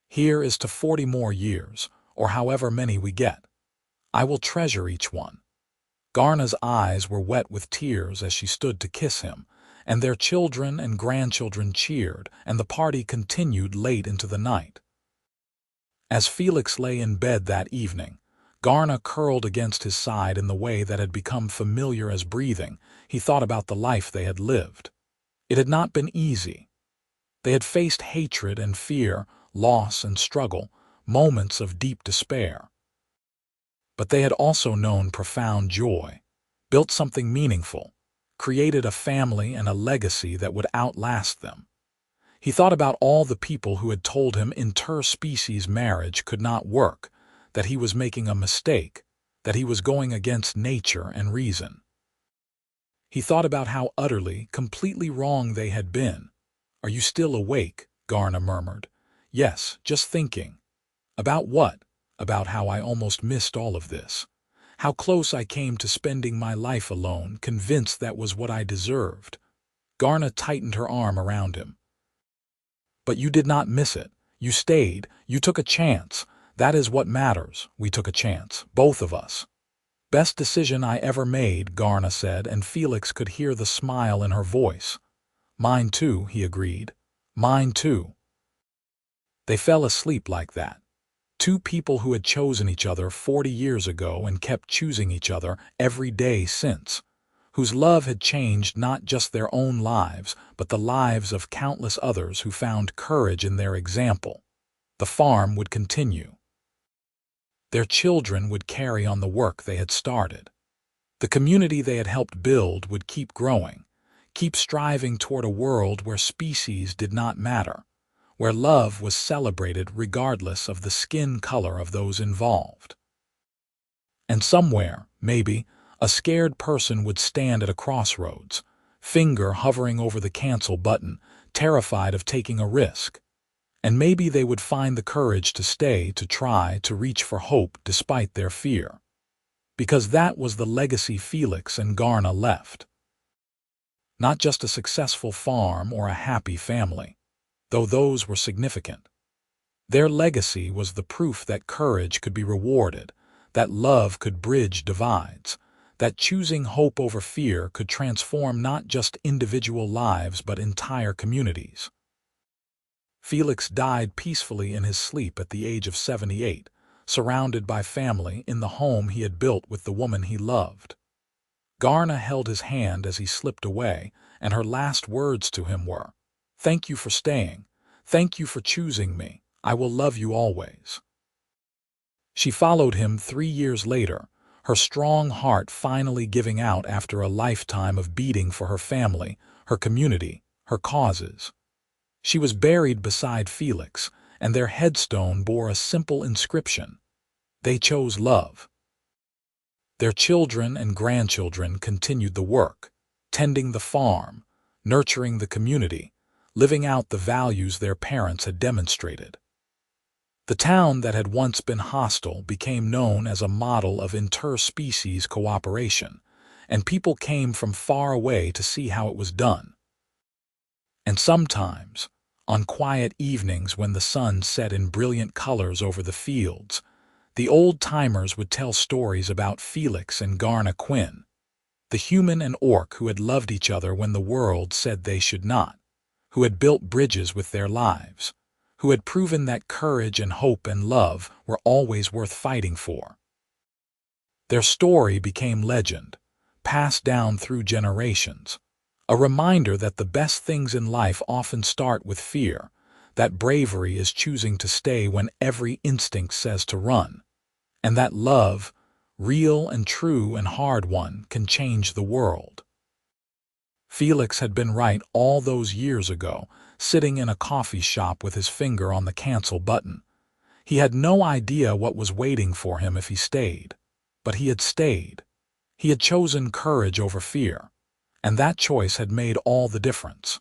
Here is to 40 more years, or however many we get. I will treasure each one. Garna's eyes were wet with tears as she stood to kiss him, and their children and grandchildren cheered, and the party continued late into the night. As Felix lay in bed that evening, Garna curled against his side in the way that had become familiar as breathing. He thought about the life they had lived. It had not been easy. They had faced hatred and fear, loss and struggle, moments of deep despair. But they had also known profound joy, built something meaningful, created a family and a legacy that would outlast them. He thought about all the people who had told him interspecies marriage could not work, that he was making a mistake, that he was going against nature and reason. He thought about how utterly, completely wrong they had been. "Are you still awake?" Garna murmured. "Yes, just thinking." "About what?" "About how I almost missed all of this. How close I came to spending my life alone, convinced that was what I deserved." Garna tightened her arm around him. "But you did not miss it. You stayed. You took a chance. That is what matters. We took a chance. Both of us." "Best decision I ever made," Garna said, and Felix could hear the smile in her voice. "Mine too," he agreed. "Mine too." They fell asleep like that. Two people who had chosen each other 40 years ago and kept choosing each other every day since, whose love had changed not just their own lives, but the lives of countless others who found courage in their example. The farm would continue. Their children would carry on the work they had started. The community they had helped build would keep growing, keep striving toward a world where species did not matter, where love was celebrated regardless of the skin color of those involved. And somewhere, maybe, a scared person would stand at a crossroads, finger hovering over the cancel button, terrified of taking a risk. And maybe they would find the courage to stay, to try, to reach for hope despite their fear. Because that was the legacy Felix and Garna left. Not just a successful farm or a happy family, though those were significant. Their legacy was the proof that courage could be rewarded, that love could bridge divides, that choosing hope over fear could transform not just individual lives but entire communities. Felix died peacefully in his sleep at the age of 78, surrounded by family in the home he had built with the woman he loved. Garna held his hand as he slipped away, and her last words to him were, "Thank you for staying. Thank you for choosing me. I will love you always." She followed him 3 years later, her strong heart finally giving out after a lifetime of beating for her family, her community, her causes. She was buried beside Felix, and their headstone bore a simple inscription: "They chose love." Their children and grandchildren continued the work, tending the farm, nurturing the community, living out the values their parents had demonstrated. The town that had once been hostile became known as a model of interspecies cooperation, and people came from far away to see how it was done. And sometimes, on quiet evenings when the sun set in brilliant colors over the fields, the old-timers would tell stories about Felix and Garna Quinn, the human and orc who had loved each other when the world said they should not, who had built bridges with their lives, who had proven that courage and hope and love were always worth fighting for. Their story became legend, passed down through generations, a reminder that the best things in life often start with fear, that bravery is choosing to stay when every instinct says to run, and that love, real and true and hard one, can change the world. Felix had been right all those years ago, sitting in a coffee shop with his finger on the cancel button. He had no idea what was waiting for him if he stayed, but he had stayed. He had chosen courage over fear, and that choice had made all the difference.